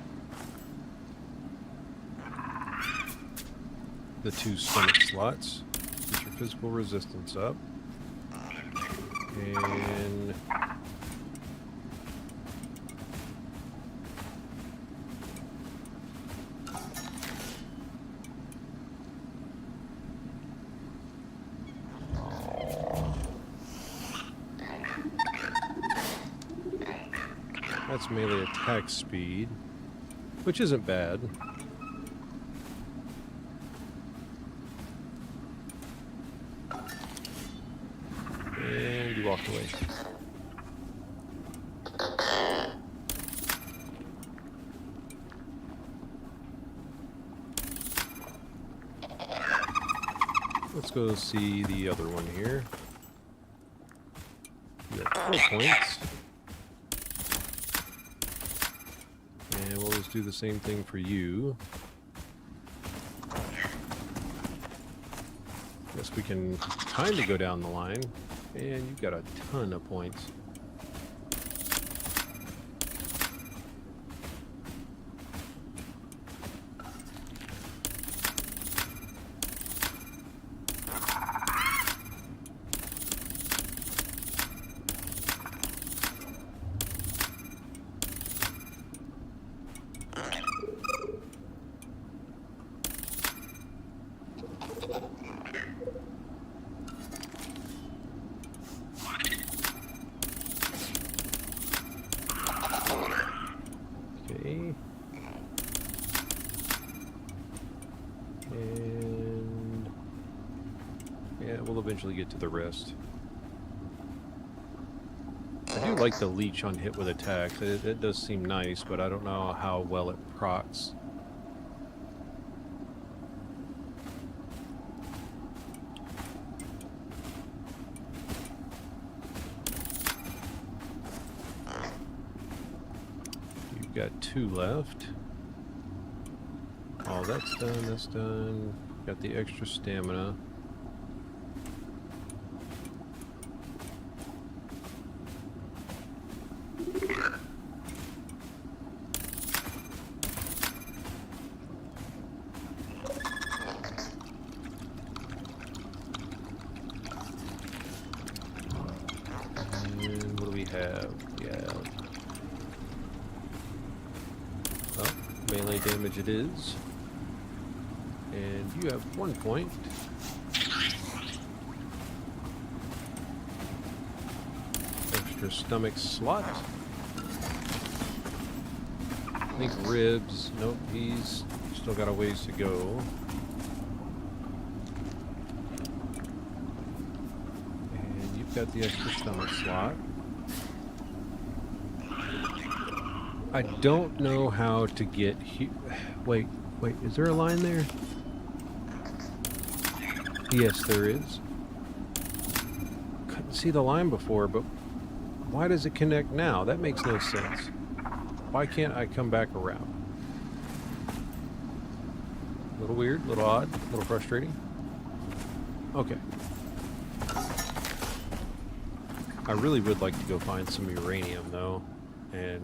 2 stomach slots. Get your physical resistance up. And that's melee attack speed, which isn't bad. And you walk away. Let's go see the other one here. You got 4 points. And we'll just do the same thing for you. Guess we can kind of go down the line. And you've got a ton of points. Okay. And yeah, we'll eventually get to the rest. I do like the leech on hit with attacks. It does seem nice, but I don't know how well it procs. You've got 2 left. Oh, that's done, that's done. Got the extra stamina. And what do we have? Oh, melee damage it is. And you have 1 point. Extra extra stomach slot. I think ribs. Nope, he's still got a ways to go. And you've got the extra stomach slot. I don't know how to get here. Wait, is there a line there? Yes, there is. Couldn't see the line before, but why does it connect now? That makes no sense. Why can't I come back around? A little weird, a little odd, a little frustrating. Okay. I really would like to go find some uranium, though, and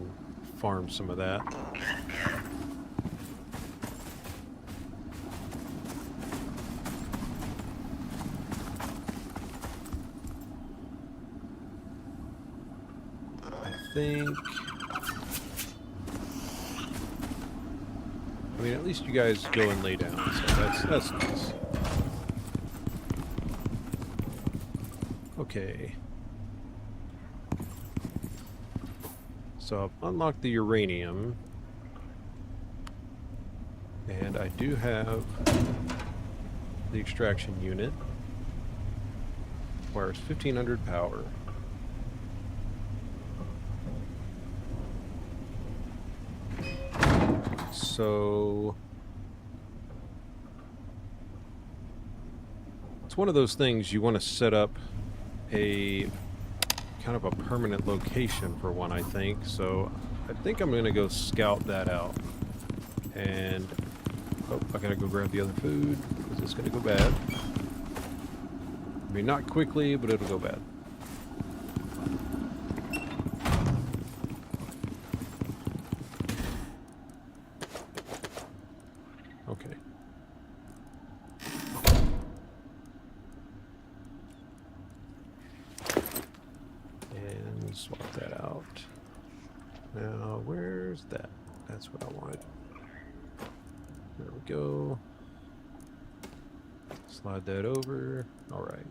farm some of that. I mean, at least you guys go and lay down, so that's nice. Okay. So I've unlocked the uranium, and I do have the extraction unit. Requires 1500 power. So it's one of those things you want to set up a kind of a permanent location for one, I think. So I think I'm going to go scout that out. And oh, I gotta go grab the other food because it's going to go bad. I mean, not quickly, but it'll go bad. Okay. And swap that out. Now, where's that? That's what I wanted. There we go. Slide that over. All right.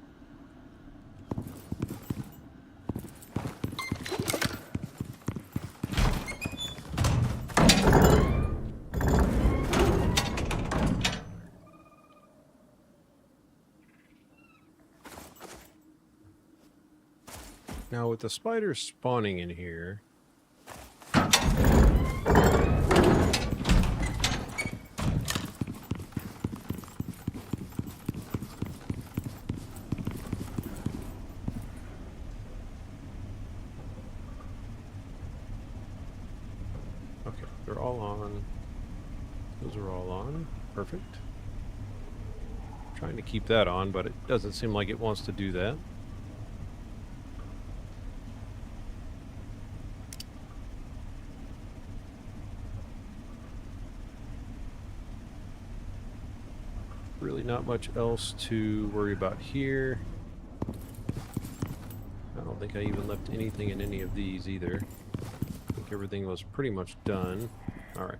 Now with the spiders spawning in here, okay, they're all on. Those are all on. Perfect. Trying to keep that on, but it doesn't seem like it wants to do that. Really not much else to worry about here. I don't think I even left anything in any of these either. I think everything was pretty much done. All right.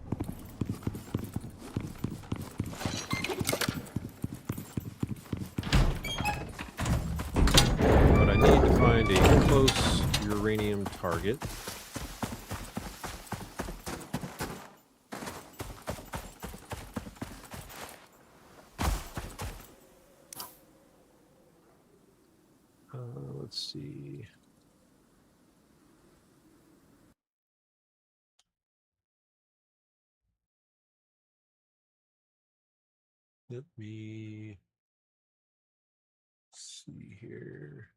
But I need to find a close uranium target. Let's see. Let me see here.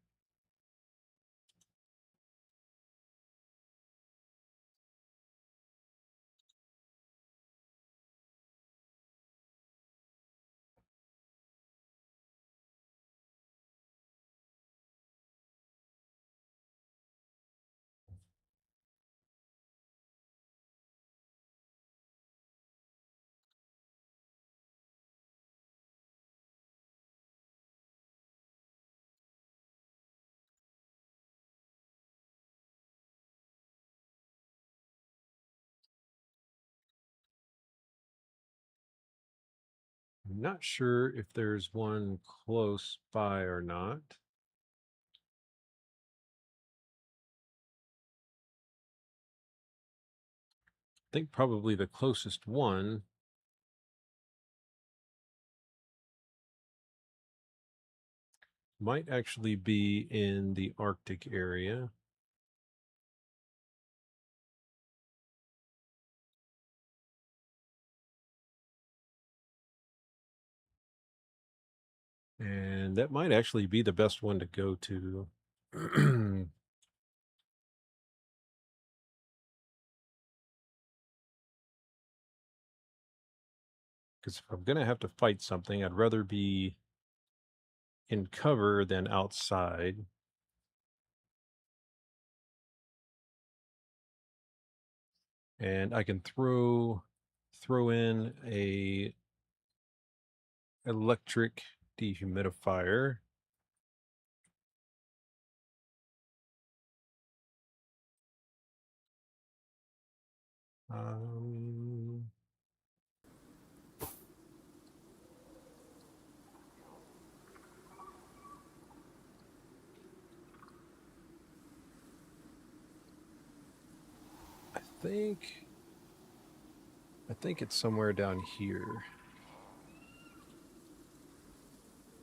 I'm not sure if there's one close by or not. think probably the closest one might actually be in the Arctic area. And that might actually be the best one to go to. Because if I'm going to have to fight something, I'd rather be in cover than outside. And I can throw in a electric dehumidifier. I think it's somewhere down here.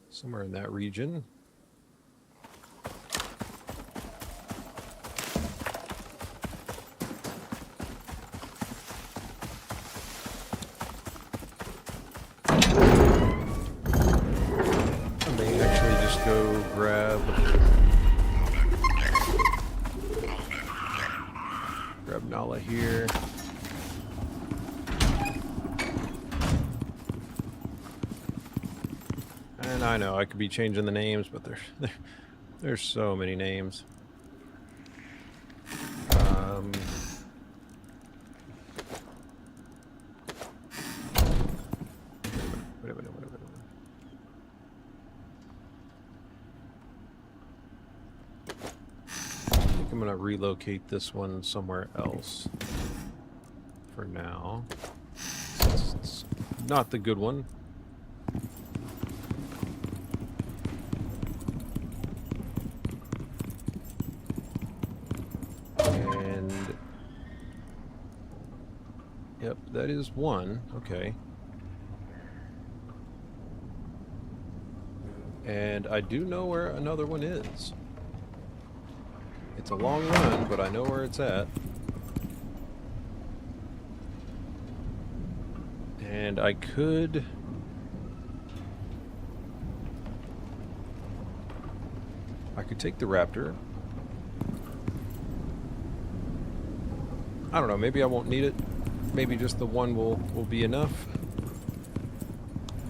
Somewhere in that region. I may actually just go grab Nala here. And I know I could be changing the names, but there's so many names. I'm going to relocate this one somewhere else for now. It's not the good one. And yep, that is one. Okay. And I do know where another one is. It's a long run, but I know where it's at. And I could take the Raptor. I don't know, maybe I won't need it. Maybe just the one will be enough.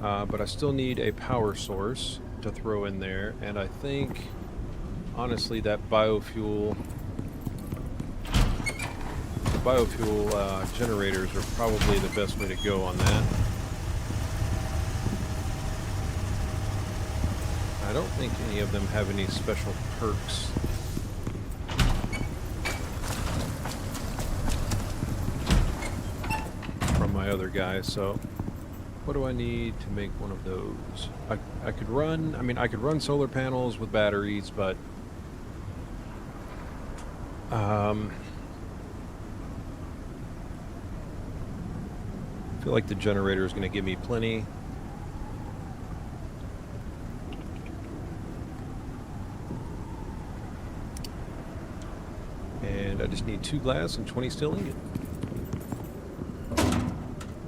But I still need a power source to throw in there, and I think honestly that biofuel generators are probably the best way to go on that. I don't think any of them have any special perks. From my other guys, so what do I need to make one of those? I could run, I could run solar panels with batteries, but I feel like the generator is going to give me plenty. And I just need 2 glass and 20 steel ingot.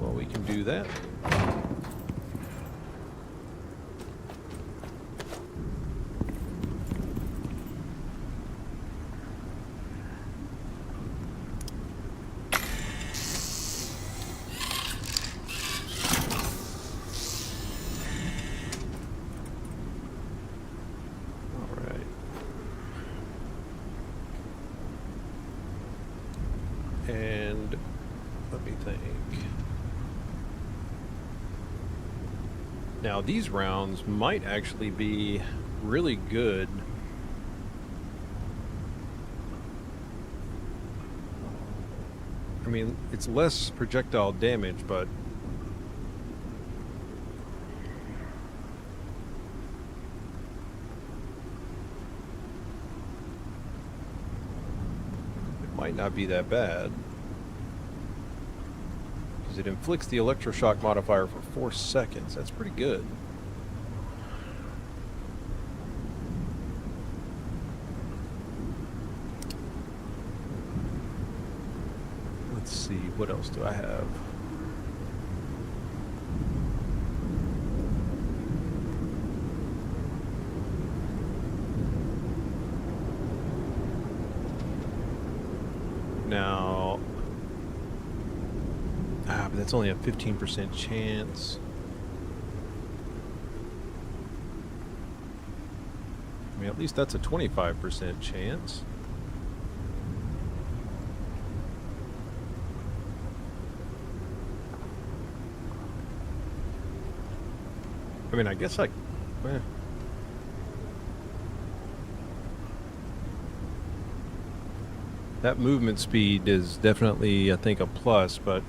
Well, we can do that. And let me think. Now these rounds might actually be really good. It's less projectile damage, but it might not be that bad. It inflicts the electroshock modifier for 4 seconds. That's pretty good. Let's see, what else do I have? Now, but that's only a 15% chance. I mean, at least that's a 25% chance. I mean, I guess I... That movement speed is definitely, I think, a plus, but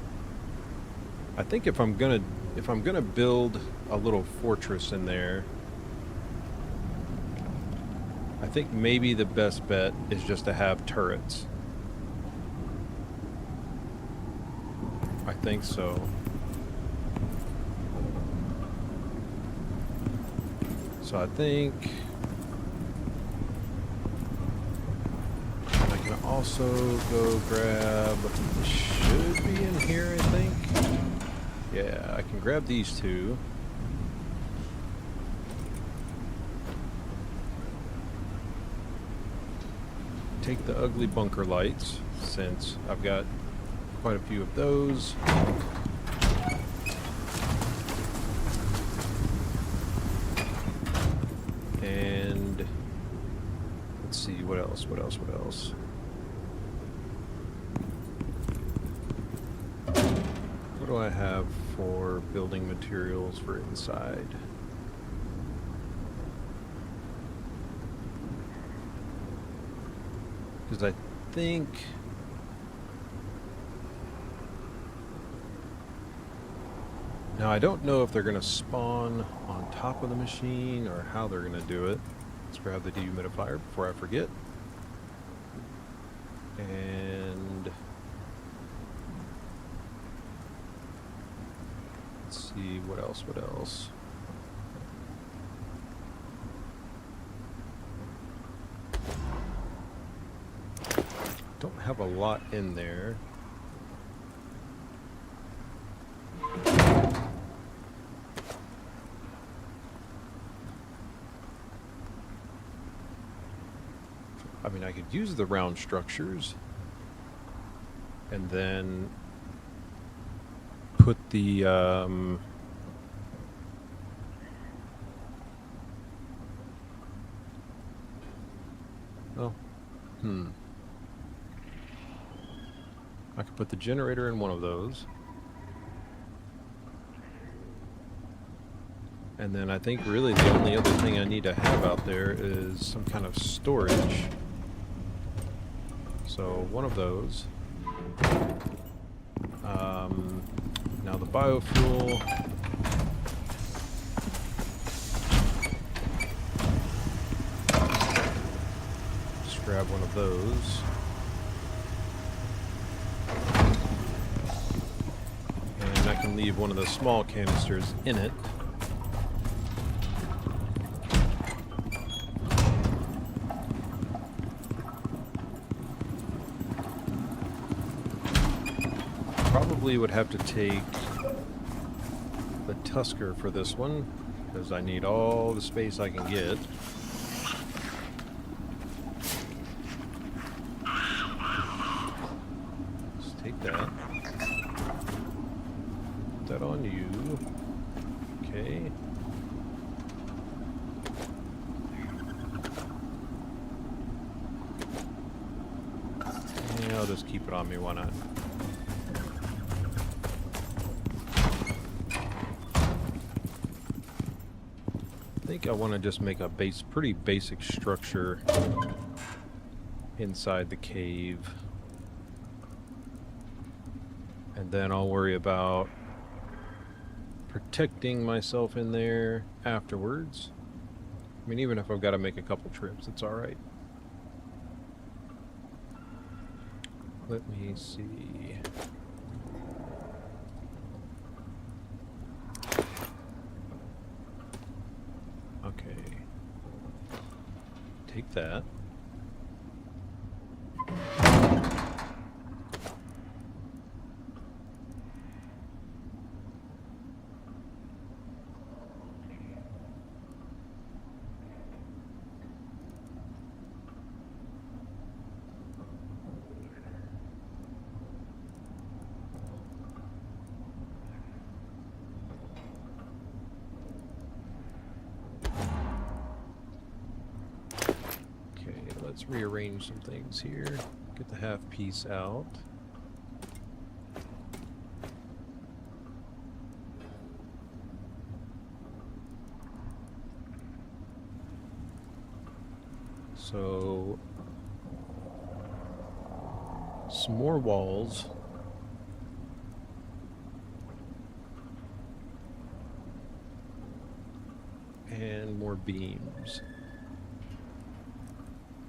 I think if I'm gonna build a little fortress in there, I think maybe the best bet is just to have turrets. I think so. So I think I can also go grab, should be in here, I think. Yeah, I can grab these two. Take the ugly bunker lights, since I've got quite a few of those. And let's see, what else? What do I have for building materials for inside? Because I think... Now, I don't know if they're going to spawn on top of the machine or how they're going to do it. Let's grab the dehumidifier before I forget. And... let's see, what else? Don't have a lot in there. I mean, I could use the round structures and then put the I could put the generator in one of those. And then I think really the only other thing I need to have out there is some kind of storage. So one of those. Now the biofuel. Just grab one of those. And I can leave one of the small canisters in it. Probably would have to take the Tusker for this one, because I need all the space I can get. Let's take that. Put that on you. Okay. Yeah, I'll just keep it on me, why not? I think I want to just make a pretty basic structure inside the cave. And then I'll worry about protecting myself in there afterwards. I mean, even if I've got to make a couple trips, it's alright. Let me see. Okay. Take that. Let's rearrange some things here. Get the half piece out. So, some more walls. And more beams.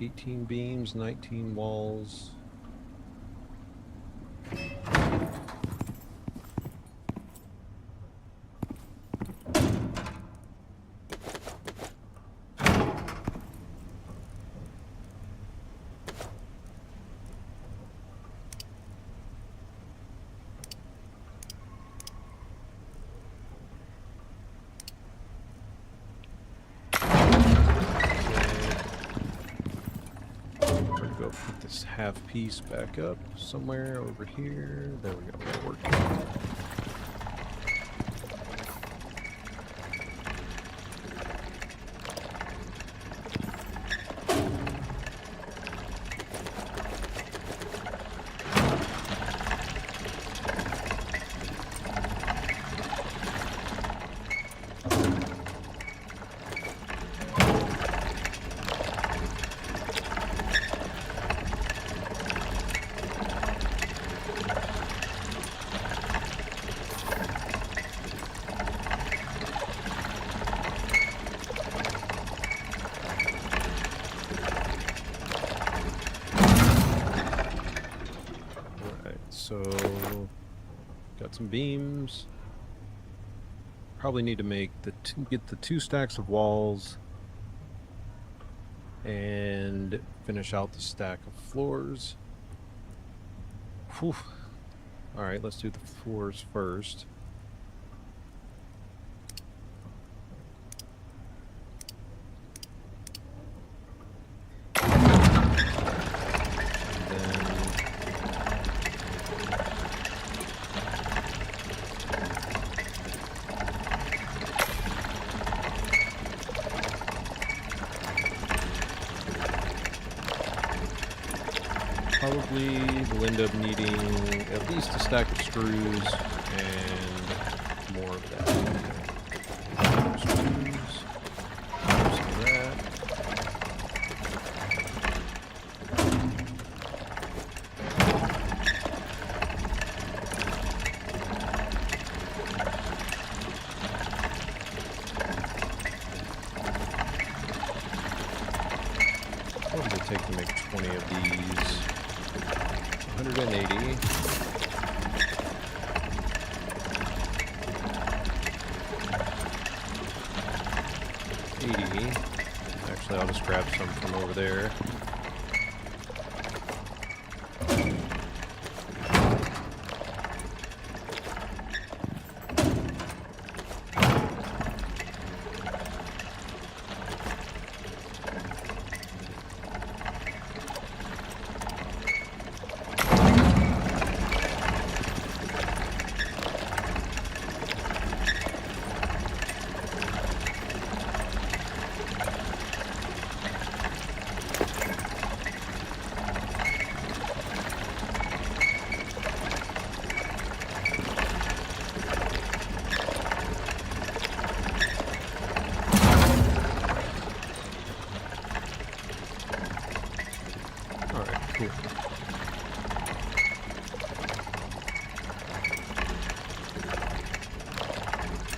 18 beams, 19 walls. Put this half piece back up somewhere over here. There we go. That'll work. So, got some beams. Probably need to make get the 2 stacks of walls and finish out the stack of floors. Whew. All right, let's do the floors first. Probably we'll end up needing at least a stack of screws and more of that. More screws, some of that. What does it take to make 20 of these? 180. 80. Actually, I'll just grab some from over there.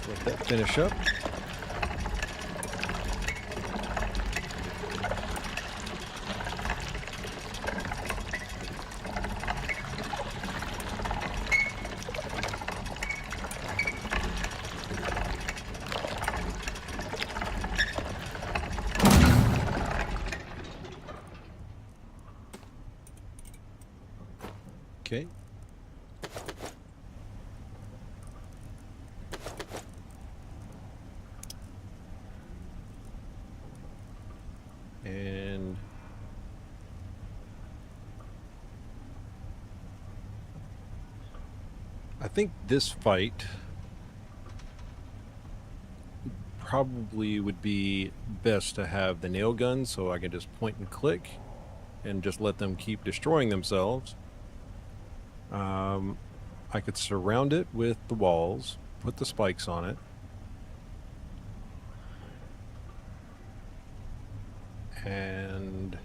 Let that finish up. Okay. And I think this fight probably would be best to have the nail gun so I can just point and click and just let them keep destroying themselves. I could surround it with the walls, put the spikes on it, and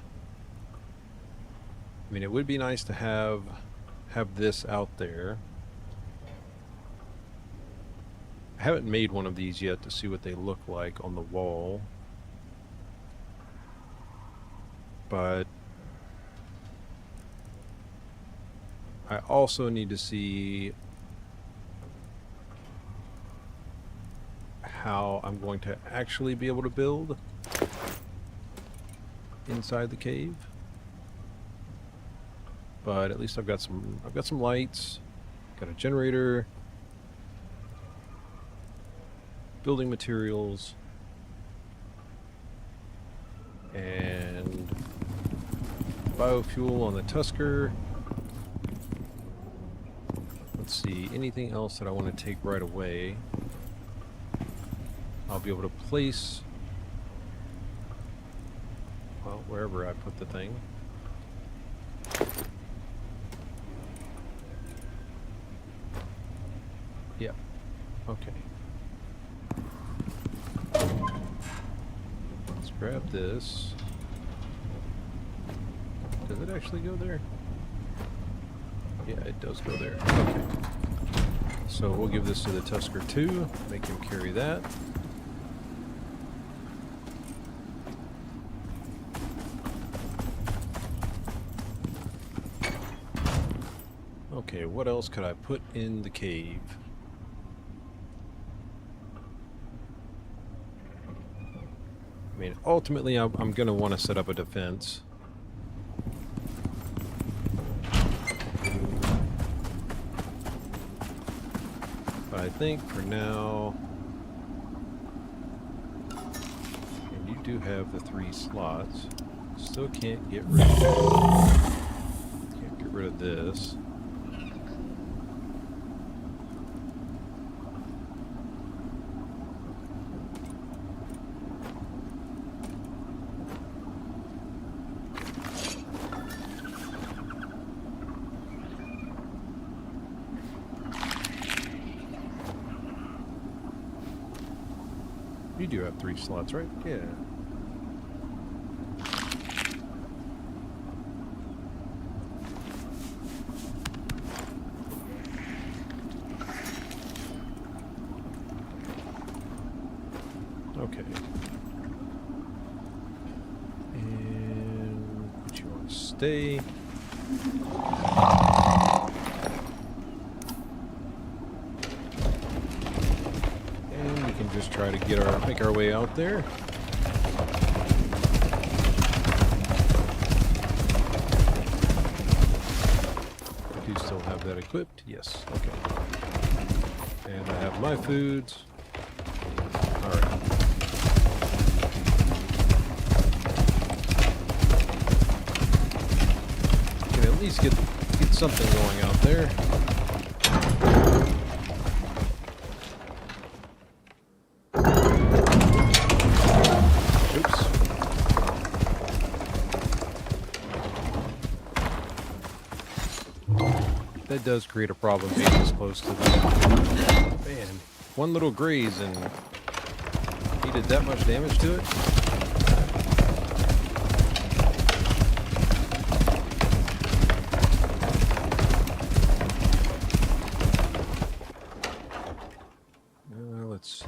I mean, it would be nice to have this out there. I haven't made one of these yet to see what they look like on the wall, but I also need to see how I'm going to actually be able to build inside the cave. But at least I've got some lights, got a generator, building materials, and biofuel on the Tusker. Let's see, anything else that I want to take right away. I'll be able to place, well, wherever I put the thing. Yep. Okay. Let's grab this. Does it actually go there? Yeah, it does go there. Okay. So we'll give this to the Tusker 2, make him carry that. Okay, what else could I put in the cave? I mean, ultimately, I'm going to want to set up a defense. But I think for now, and you do have the 3 slots, still can't get rid of this. You do have 3 slots, right? Yeah. Okay. And put you on stay. Just try to make our way out there. I do still have that equipped. Yes. Okay. And I have my foods. All right. Can at least get something going out there. That does create a problem being this close to them. Man, one little graze and he did that much damage to it? Let's see.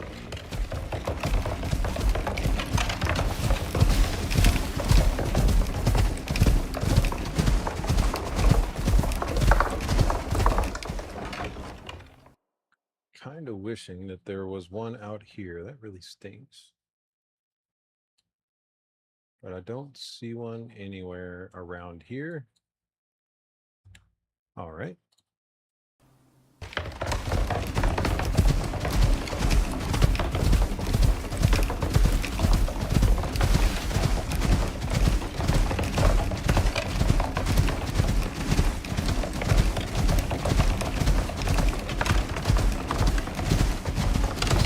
Kind of wishing that there was one out here. That really stinks. But I don't see one anywhere around here. All right.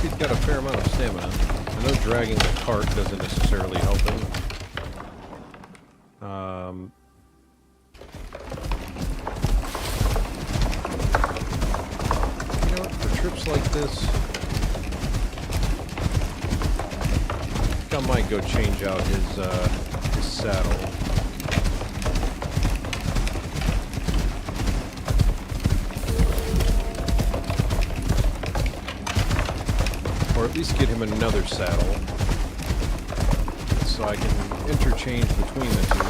He's got a fair amount of stamina. I know dragging the cart doesn't necessarily help him. You know what, for trips like this, I think I might go change out his saddle. Or at least get him another saddle, so I can interchange between the two.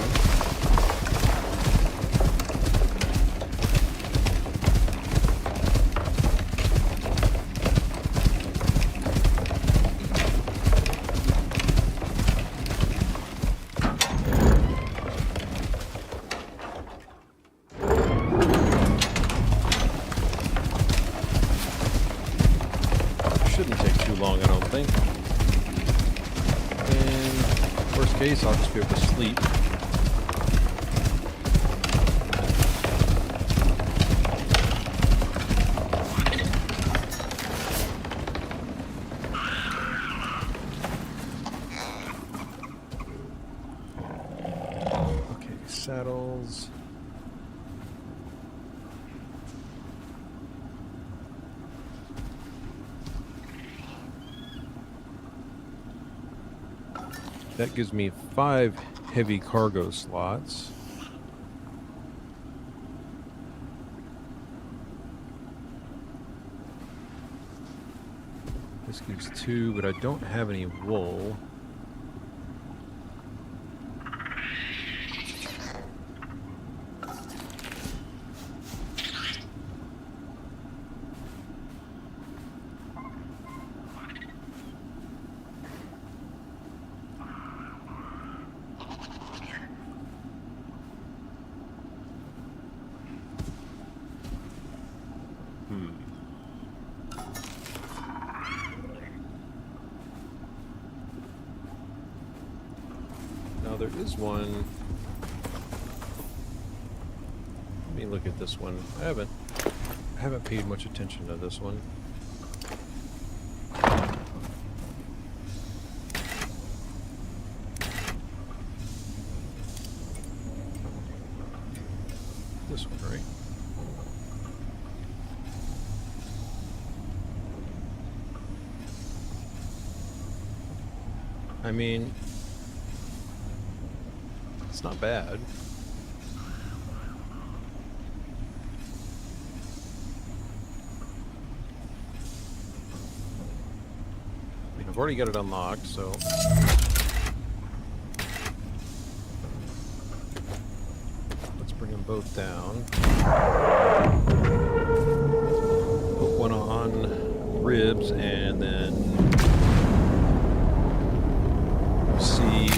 Shouldn't take too long, I don't think. And worst case, I'll just be able to sleep. Okay, saddles. That gives me 5 heavy cargo slots. This gives 2, but I don't have any wool. Now there is one. Let me look at this one. I haven't paid much attention to this one. This one, right? I mean, it's not bad. I mean, I've already got it unlocked, so let's bring them both down. Put one on ribs and then see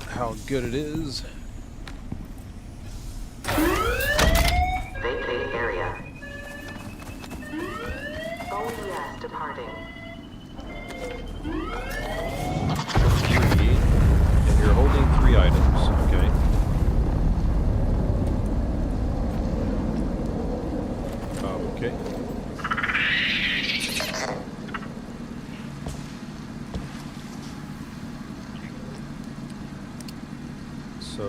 how good it is.
Vacate area. OES departing.
3, and you're holding 3 items, okay. Okay. So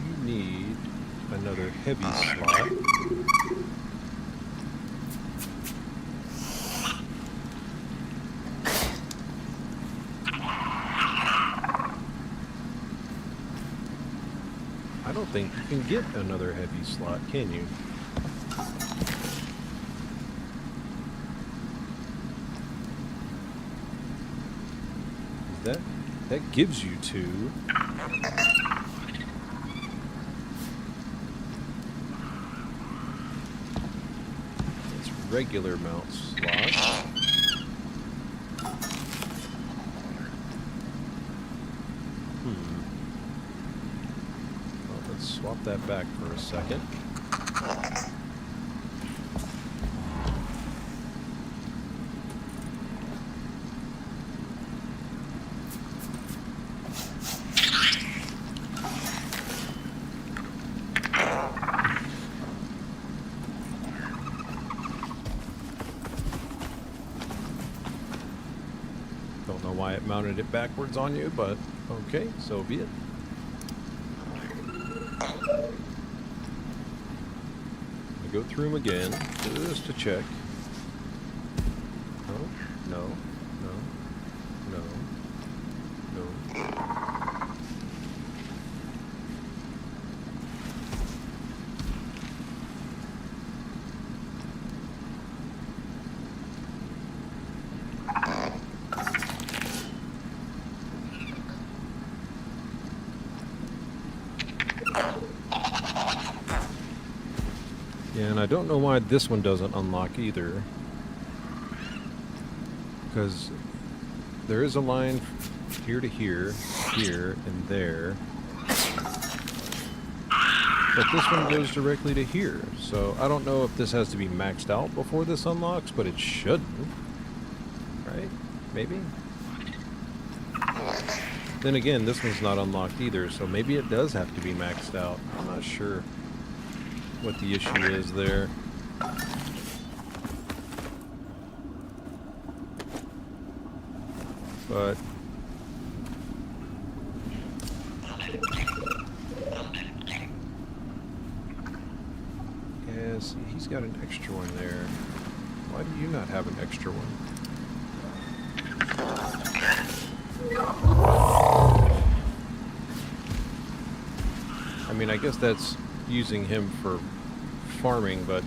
you need another heavy slot. I don't think you can get another heavy slot, can you? That gives you 2. It's regular mount slots. Drop that back for a second. Don't know why it mounted it backwards on you, but okay, so be it. Go through them again, just to check. No, no, no, no, no. Yeah, and I don't know why this one doesn't unlock either. Because there is a line here to here, here, and there. But this one goes directly to here. So I don't know if this has to be maxed out before this unlocks, but it shouldn't. Right? Maybe? Then again, this one's not unlocked either, so maybe it does have to be maxed out. I'm not sure what the issue is there. But yeah, see, he's got an extra one there. Why do you not have an extra one? I mean, I guess that's using him for farming, but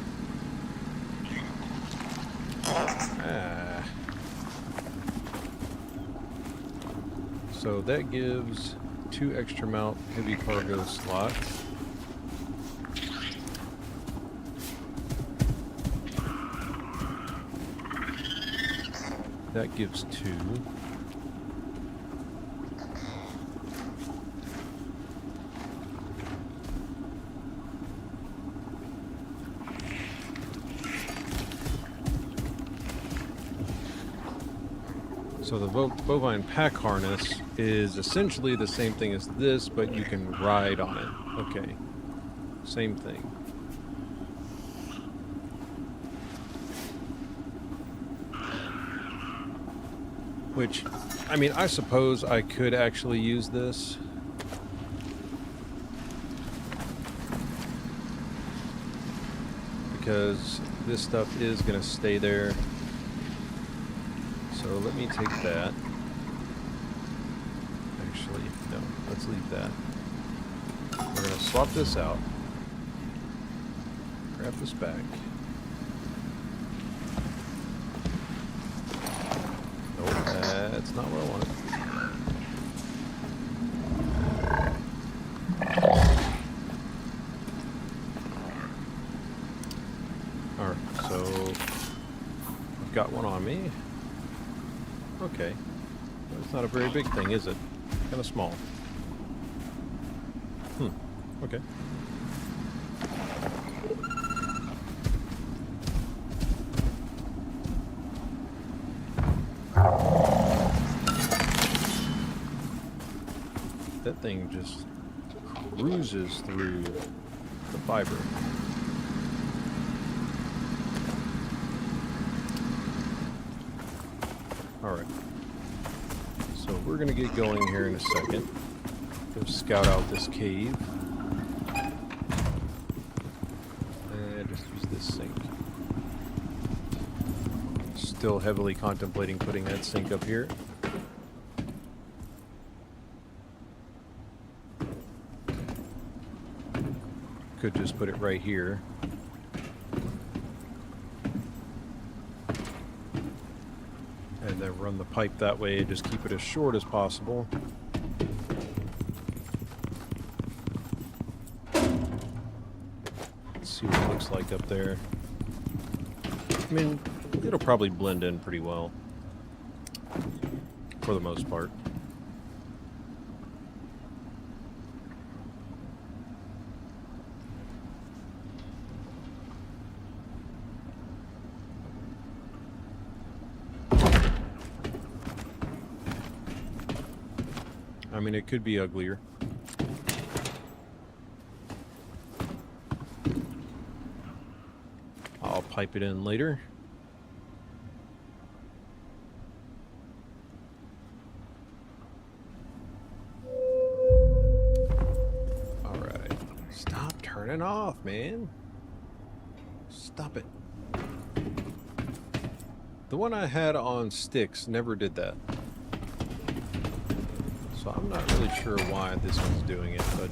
so that gives 2 extra mount heavy cargo slots. That gives 2. So the bovine pack harness is essentially the same thing as this, but you can ride on it. Okay. Same thing. Which, I mean, I suppose I could actually use this. Because this stuff is going to stay there. So let me take that. Actually, no, let's leave that. We're going to swap this out. Grab this back. Nope, that's not what I wanted. Alright, so I've got one on me. Okay. Well, it's not a very big thing, is it? Kind of small. Okay. That thing just cruises through the fiber. Alright. So we're going to get going here in a second. Go scout out this cave. And just use this sink. Still heavily contemplating putting that sink up here. Could just put it right here. And then run the pipe that way and just keep it as short as possible. Let's see what it looks like up there. I mean, it'll probably blend in pretty well. For the most part. I mean, it could be uglier. I'll pipe it in later. Alright. Stop turning off, man. Stop it. The one I had on sticks never did that. So I'm not really sure why this one's doing it, but...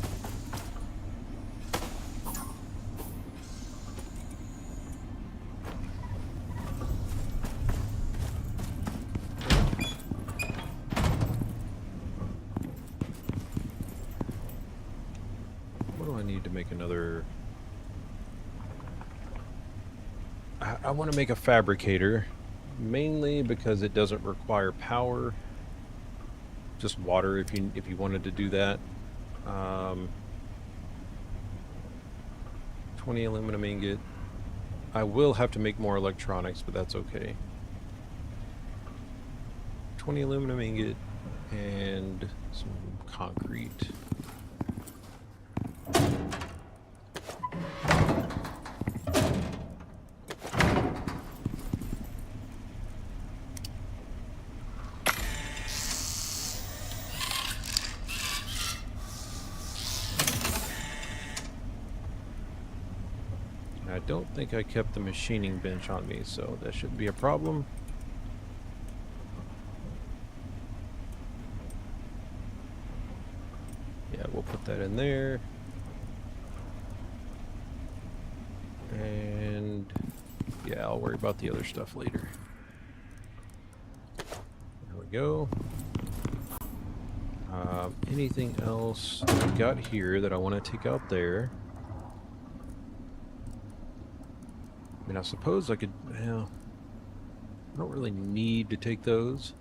What do I need to make another... I want to make a fabricator, mainly because it doesn't require power. Just water if you wanted to do that. 20 aluminum ingot. I will have to make more electronics, but that's okay. 20 aluminum ingot and some concrete. I don't think I kept the machining bench on me, so that shouldn't be a problem. Yeah, we'll put that in there. And yeah, I'll worry about the other stuff later. There we go. Anything else I've got here that I want to take out there? I mean, I suppose I could, well, I don't really need to take those.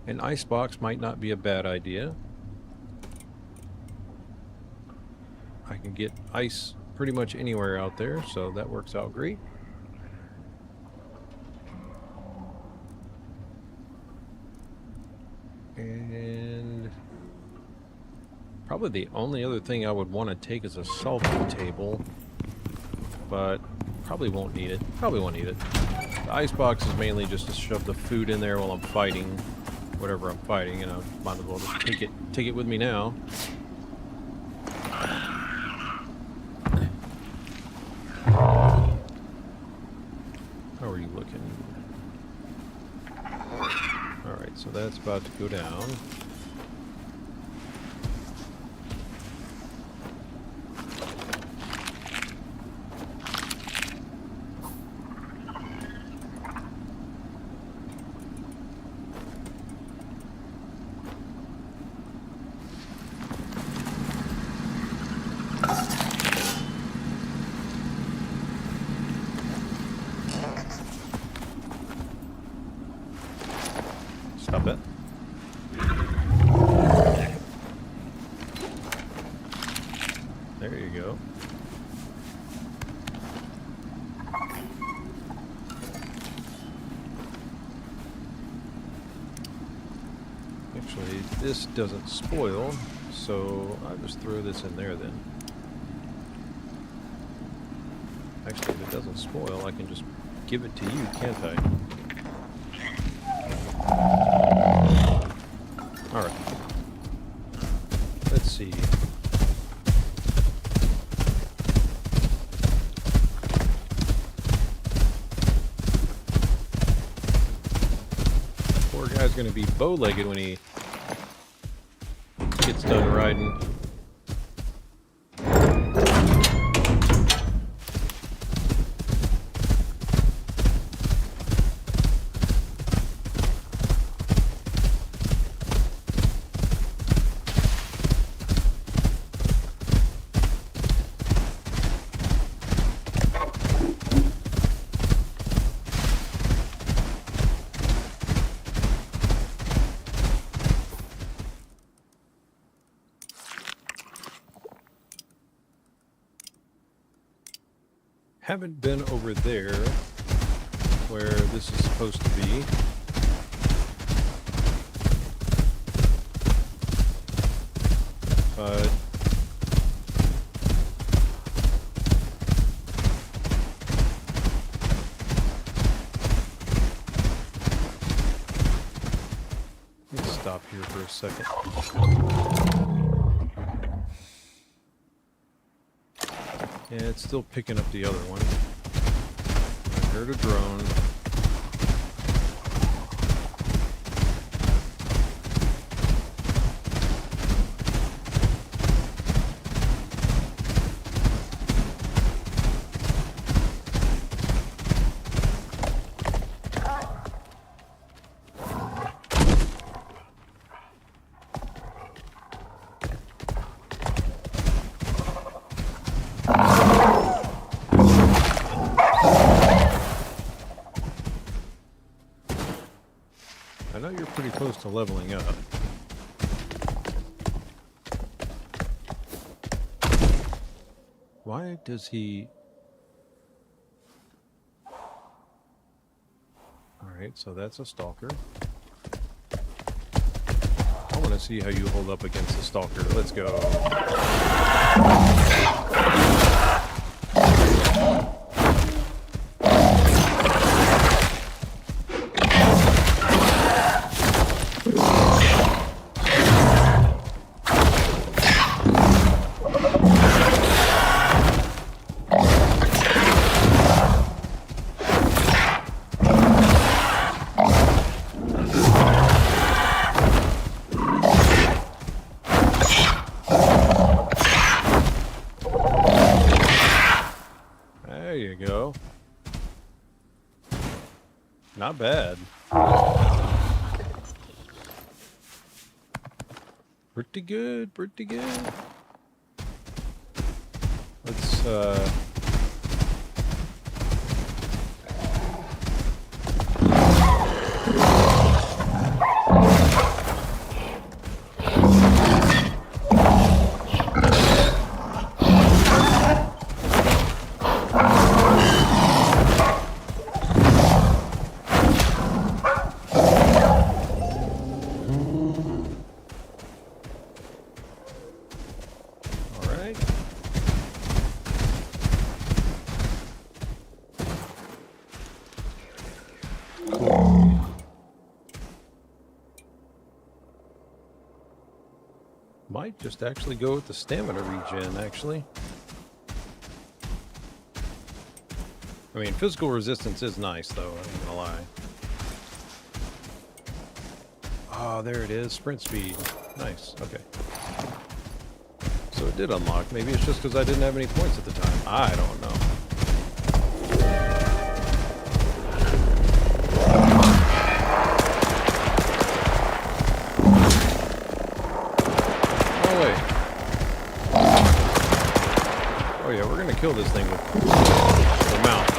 An ice box might not be a bad idea. I can get ice pretty much anywhere out there, so that works out great. And probably the only other thing I would want to take is a salting table, but probably won't need it. Probably won't need it. The icebox is mainly just to shove the food in there while I'm fighting whatever I'm fighting, and I might as well just take it with me now. How are you looking? Alright, so that's about to go down. Stop it. There you go. Actually, this doesn't spoil, so I'll just throw this in there then. Actually, if it doesn't spoil, I can just give it to you, can't I? Alright. Let's see. Poor guy's gonna be bow-legged when he gets done riding. Haven't been over there where this is supposed to be. But let's stop here for a second. Yeah, it's still picking up the other one. I heard a drone. I know you're pretty close to leveling up. Why does he... Alright, so that's a stalker. I want to see how you hold up against the stalker. Let's go. There you go. Not bad. Pretty good, pretty good. Let's might just actually go with the stamina regen, actually. I mean, physical resistance is nice, though, I ain't gonna lie. Oh, there it is. Sprint speed. Nice. Okay. So it did unlock. Maybe it's just because I didn't have any points at the time. I don't know. Kill this thing with the mount.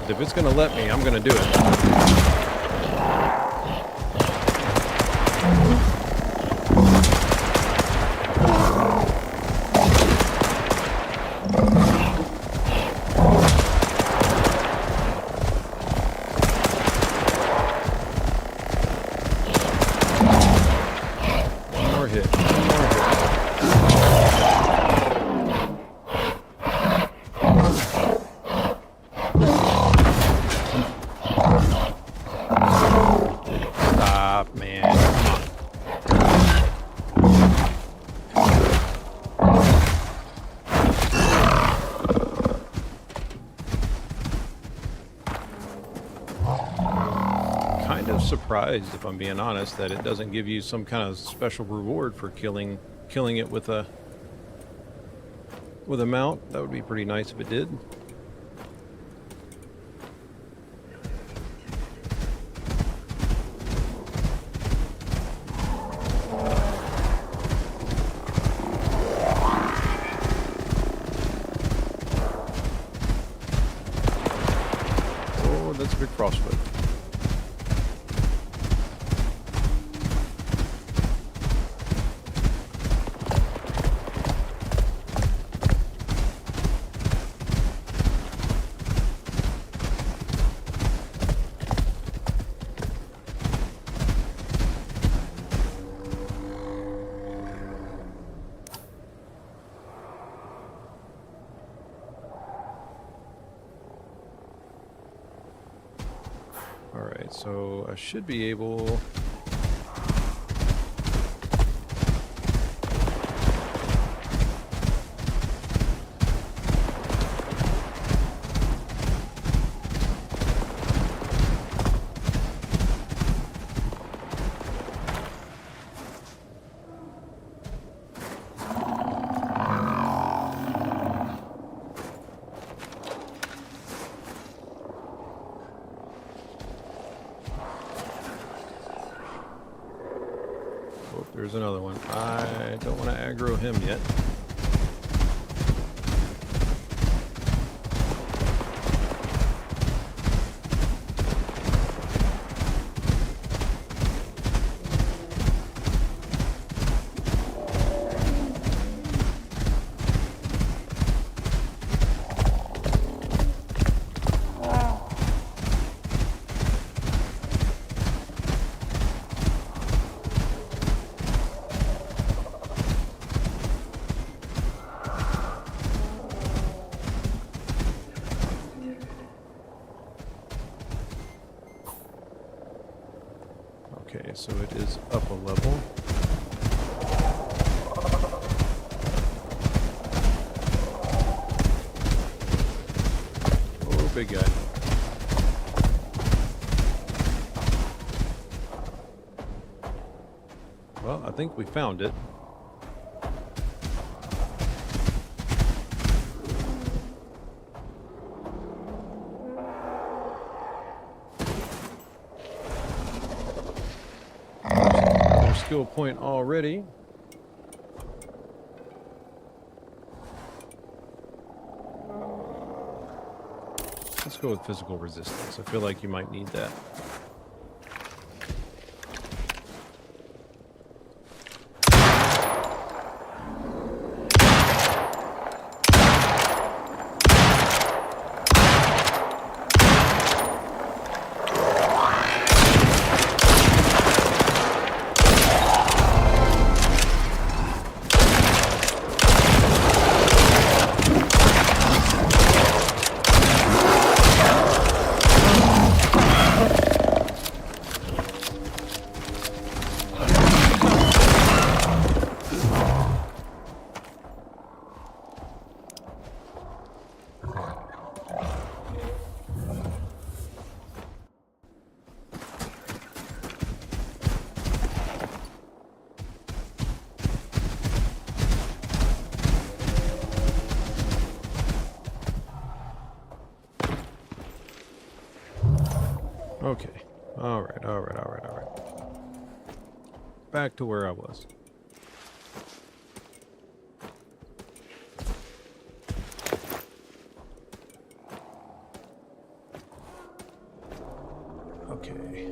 If it's gonna let me, I'm gonna do it. One more hit. Surprised, if I'm being honest, that it doesn't give you some kind of special reward for killing it with a mount. That would be pretty nice if it did. Oh, that's a big frostbite. Alright, so I should be able... Oh, there's another one. I don't want to aggro him yet. Okay, so it is up a level. Oh, big guy. Well, I think we found it. Skill point already. Let's go with physical resistance. I feel like you might need that. Okay. Alright. Back to where I was. Okay.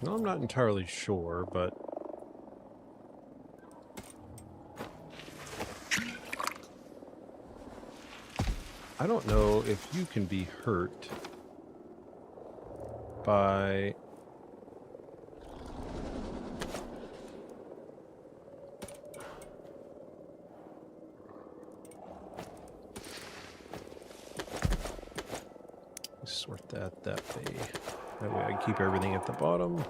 No, I'm not entirely sure, but... I don't know if you can be hurt by... Sort that way. That way I can keep everything at the bottom.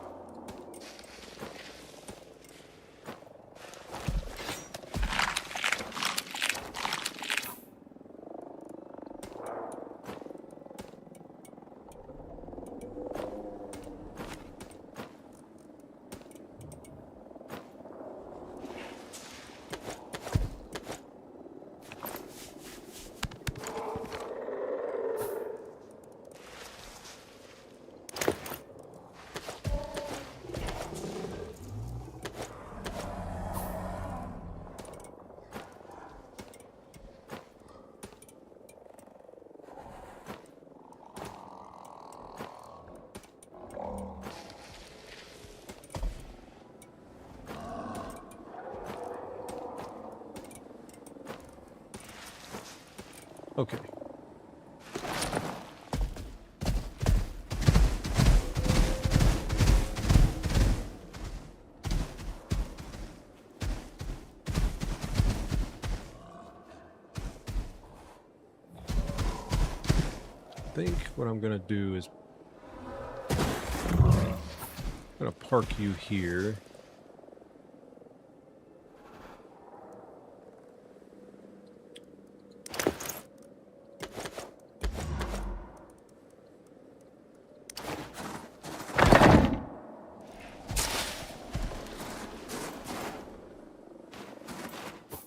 Okay. think what I'm gonna do is I'm gonna park you here.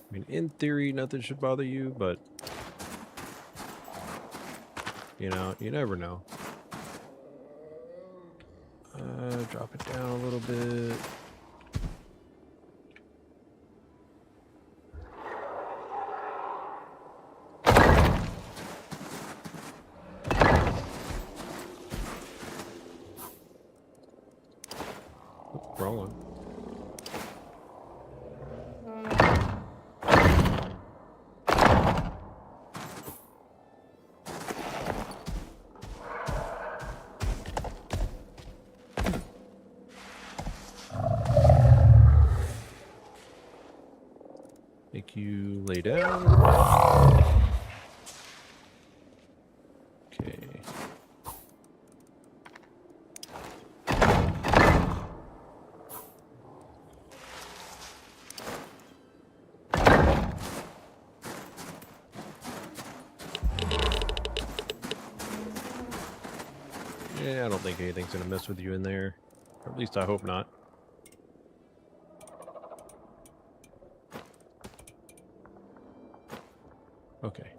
I mean, in theory, nothing should bother you, but you know, you never know. Drop it down a little bit. Oop, wrong one. Make you lay down. Okay. Yeah, I don't think anything's gonna mess with you in there. Or at least I hope not. Okay.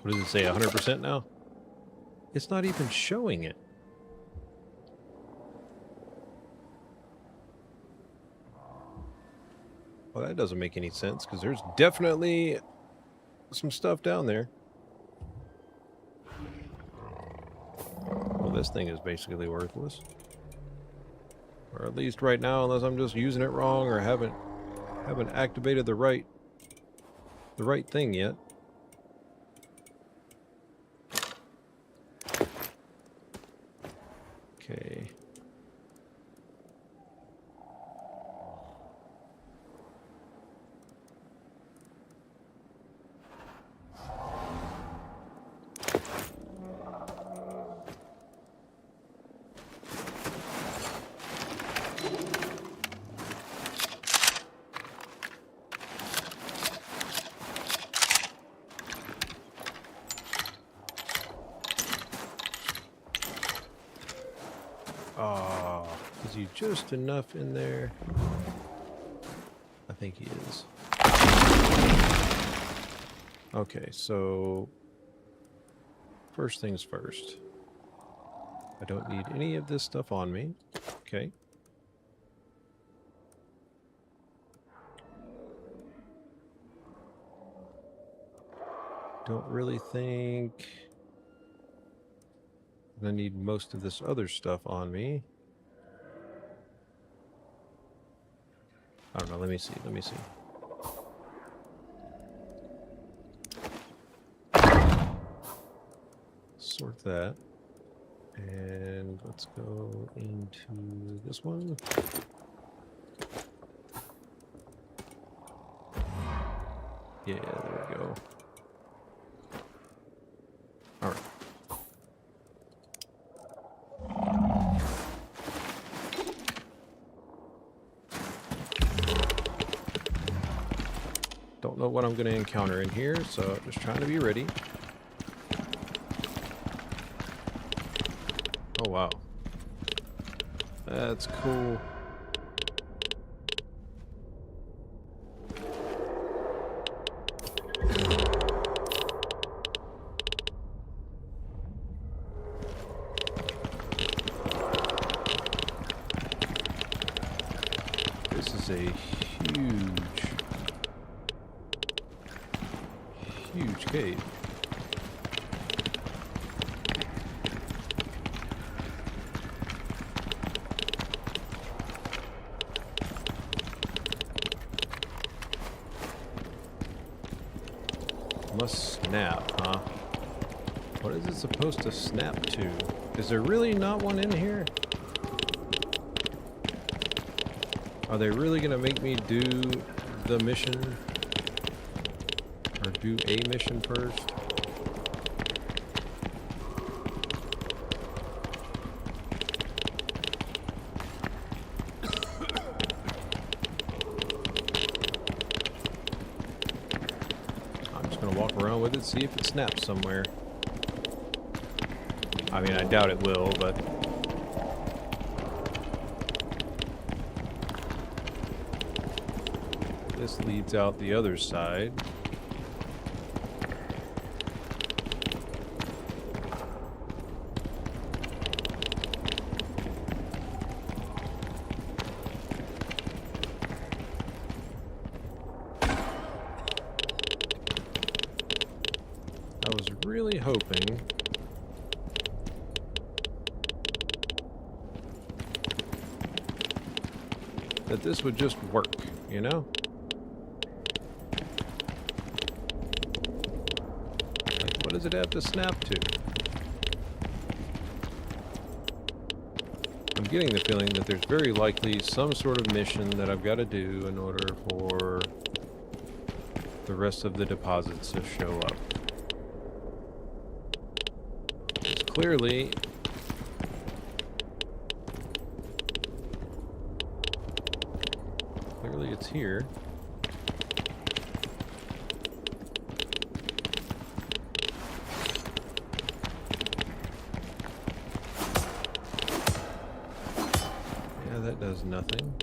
What does it say, 100% now? It's not even showing it. Well, that doesn't make any sense, because there's definitely some stuff down there. Well, this thing is basically worthless. Or at least right now, unless I'm just using it wrong or haven't activated the right thing yet. Okay. Is he just enough in there? I think he is. Okay, so first things first. I don't need any of this stuff on me. Okay. Don't really think I need most of this other stuff on me. I don't know, let me see. Sort that. And let's go into this one. Yeah, there we go. All right. Don't know what I'm going to encounter in here, so just trying to be ready. Oh, wow. That's cool. This is a huge cave. Must snap, huh? What is it supposed to snap to? Is there really not one in here? Are they really gonna make me do the mission? Or do a mission first. I'm just gonna walk around with it, see if it snaps somewhere. I mean, I doubt it will, but... This leads out the other side. I was really hoping that this would just work, you know? Like, what does it have to snap to? I'm getting the feeling that there's very likely some sort of mission that I've got to do in order for the rest of the deposits to show up. Clearly, it's here. Yeah, that does nothing.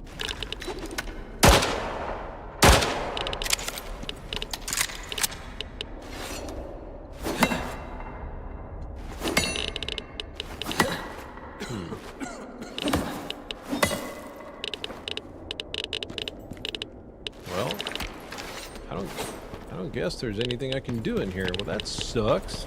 Well, I don't guess there's anything I can do in here. Well, that sucks.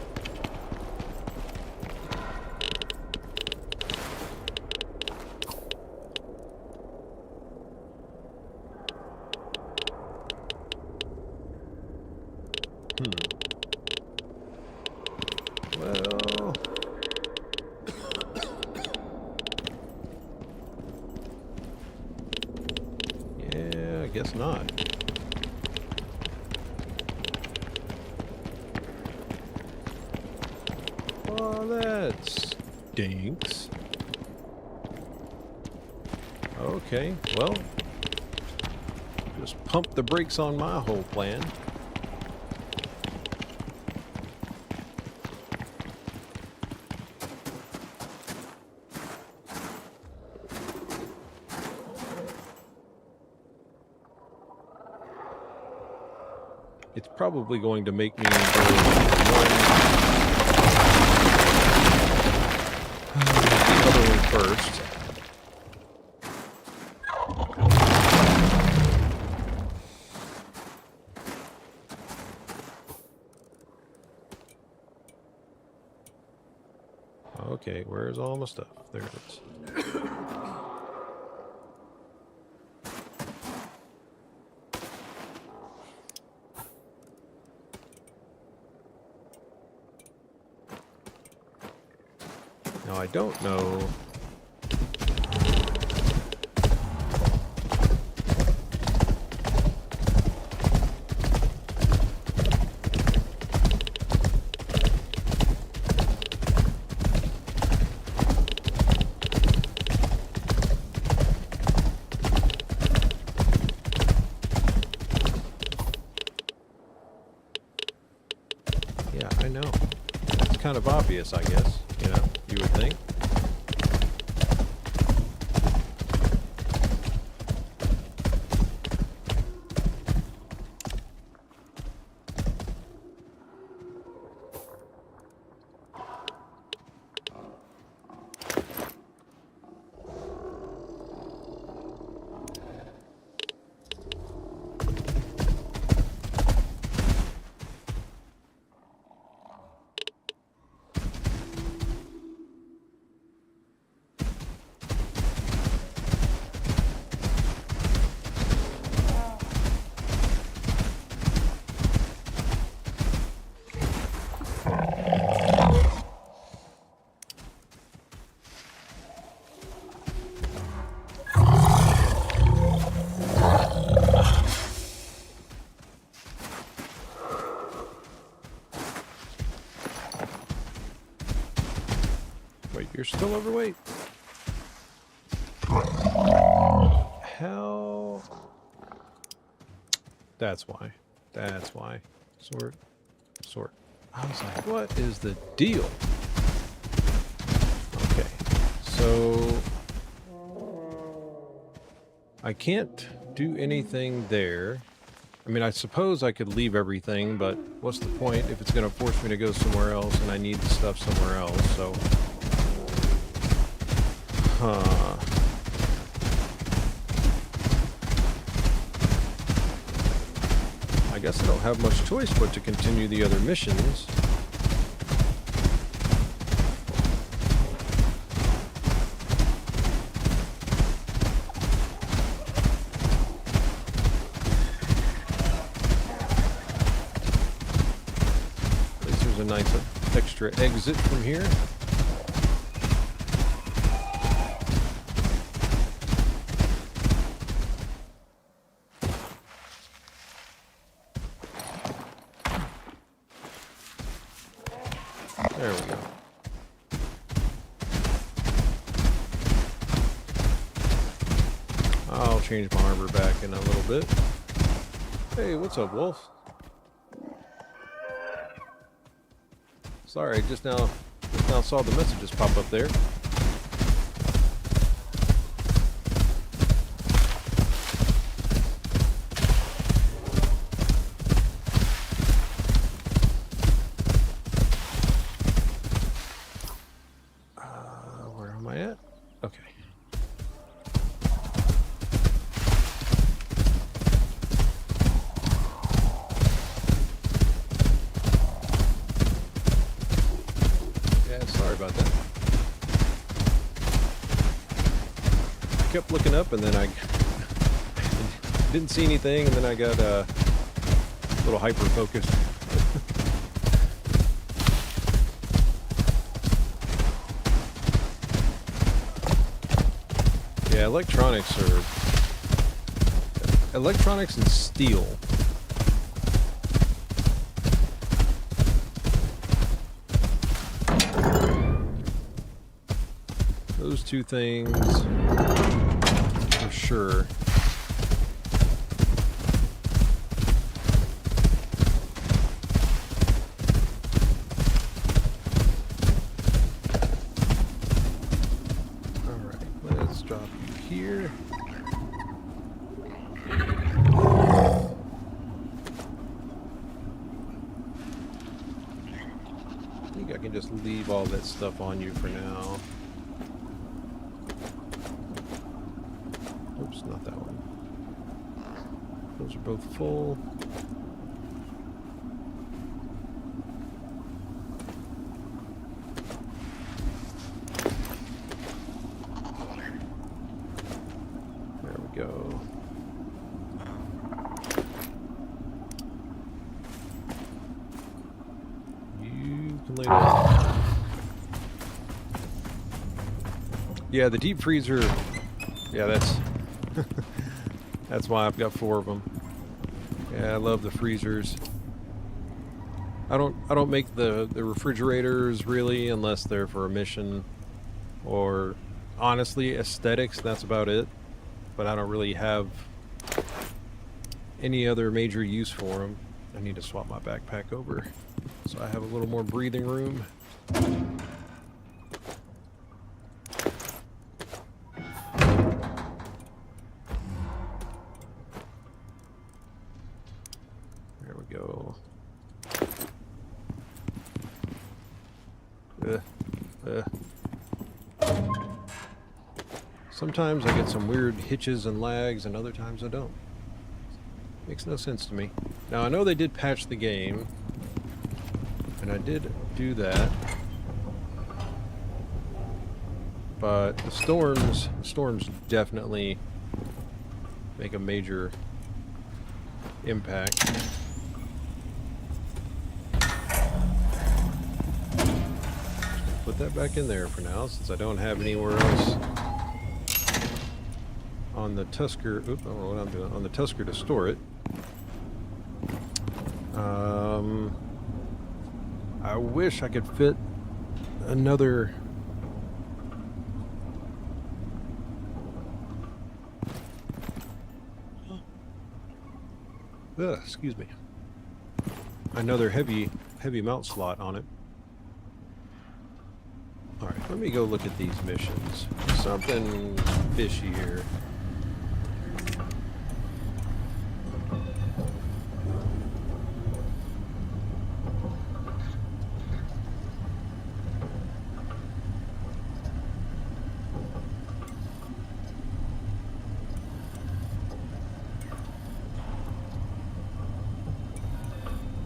Well, yeah, I guess not. Oh, that stinks. Okay, well, just pump the brakes on my whole plan. It's probably going to make me go the other one first. Okay, where's all my stuff? There it is. Now, I don't know. Yeah, I know. It's kind of obvious, I guess. You know, you would think. You're still overweight. How? That's why. That's why. Sort. I was like, what is the deal? Okay. So I can't do anything there. I mean, I suppose I could leave everything, but what's the point if it's going to force me to go somewhere else and I need the stuff somewhere else, so... Huh. I guess I don't have much choice but to continue the other missions. A nice extra exit from here. There we go. I'll change my armor back in a little bit. Hey, what's up, Wolf? Sorry, just now saw the messages pop up there. Where am I at? Okay. Sorry about that. I kept looking up and then I didn't see anything, and then I got a little hyper-focused. Yeah, electronics and steel. Those two things, for sure. All right, let's drop you here. I think I can just leave all that stuff on you for now. Oops, not that one. Those are both full. There we go. You can lay down. Yeah, the deep freezer. Yeah, that's why I've got 4 of them. Yeah, I love the freezers. I don't make the refrigerators really unless they're for a mission or honestly aesthetics. That's about it. But I don't really have any other major use for them. I need to swap my backpack over so I have a little more breathing room. Go. Sometimes I get some weird hitches and lags, and other times I don't. Makes no sense to me. Now I know they did patch the game, and I did do that, but the storms definitely make a major impact. Put that back in there for now, since I don't have anywhere else on the Tusker. Oops, I don't know what I'm doing on the Tusker to store it. I wish I could fit another Excuse me. Another heavy mount slot on it. Alright, let me go look at these missions. Something fishy here.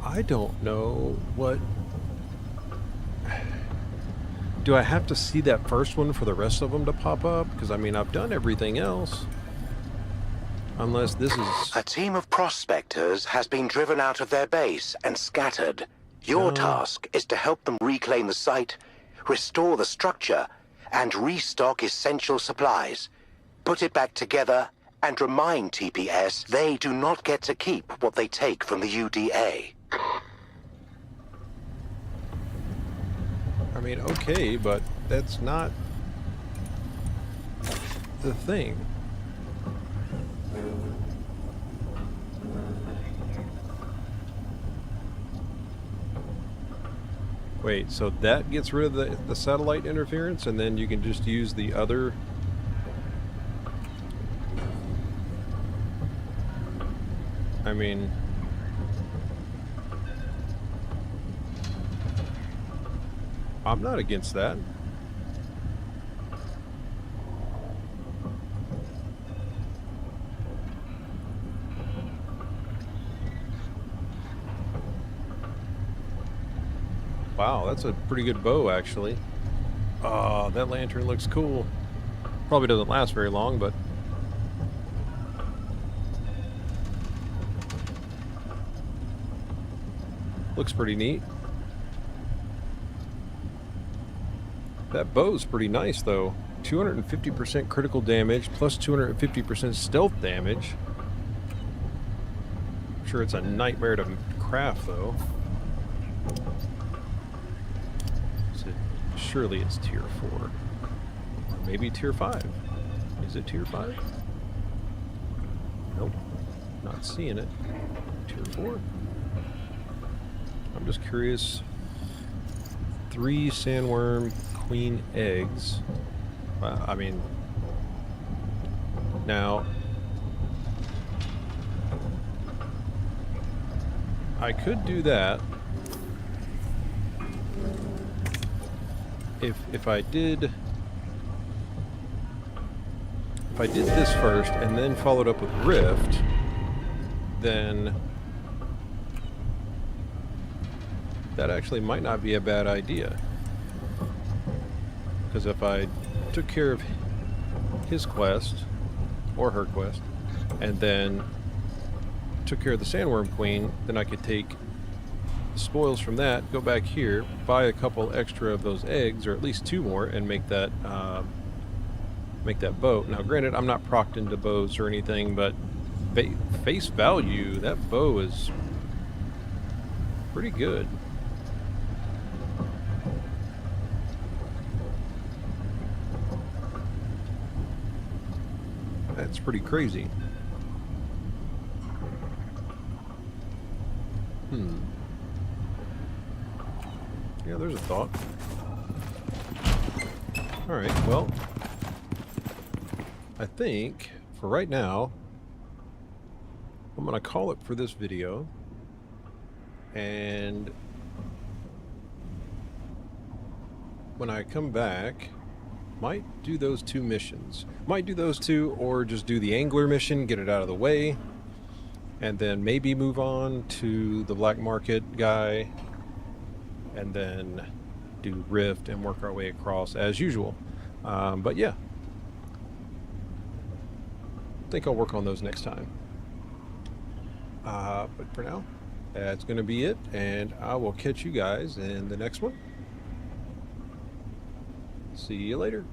I don't know what... Do I have to see that first one for the rest of them to pop up? Because, I mean, I've done everything else. Unless this is...
A team of prospectors has been driven out of their base and scattered. Your task is to help them reclaim the site, restore the structure, and restock essential supplies. Put it back together and remind TPS they do not get to keep what they take from the UDA.
I mean, okay, but that's not the thing. Wait, so that gets rid of the satellite interference, and then you can just use the other... I mean... I'm not against that. Wow, that's a pretty good bow, actually. Oh, that lantern looks cool. Probably doesn't last very long, but... looks pretty neat. That bow's pretty nice, though. 250% critical damage, plus 250% stealth damage. I'm sure it's a nightmare to craft, though. So surely it's tier 4. Or maybe tier 5. Is it tier 5? Nope. Not seeing it. Tier 4? I'm just curious. 3 sandworm queen eggs. I mean, now I could do that if I did this first and then followed up with Rift, then that actually might not be a bad idea. Because if I took care of his quest, or her quest, and then took care of the Sandworm Queen, then I could take the spoils from that, go back here, buy a couple extra of those eggs, or at least 2 more, and make that bow. Now granted, I'm not procced into bows or anything, but face value, that bow is pretty good. That's pretty crazy. Yeah, there's a thought. Alright, well, I think for right now, I'm going to call it for this video. And when I come back, might do those 2 missions. Might do those 2, or just do the angler mission, get it out of the way, and then maybe move on to the black market guy, and then do Rift and work our way across as usual. But yeah, I think I'll work on those next time. But for now, that's going to be it, and I will catch you guys in the next one. See you later.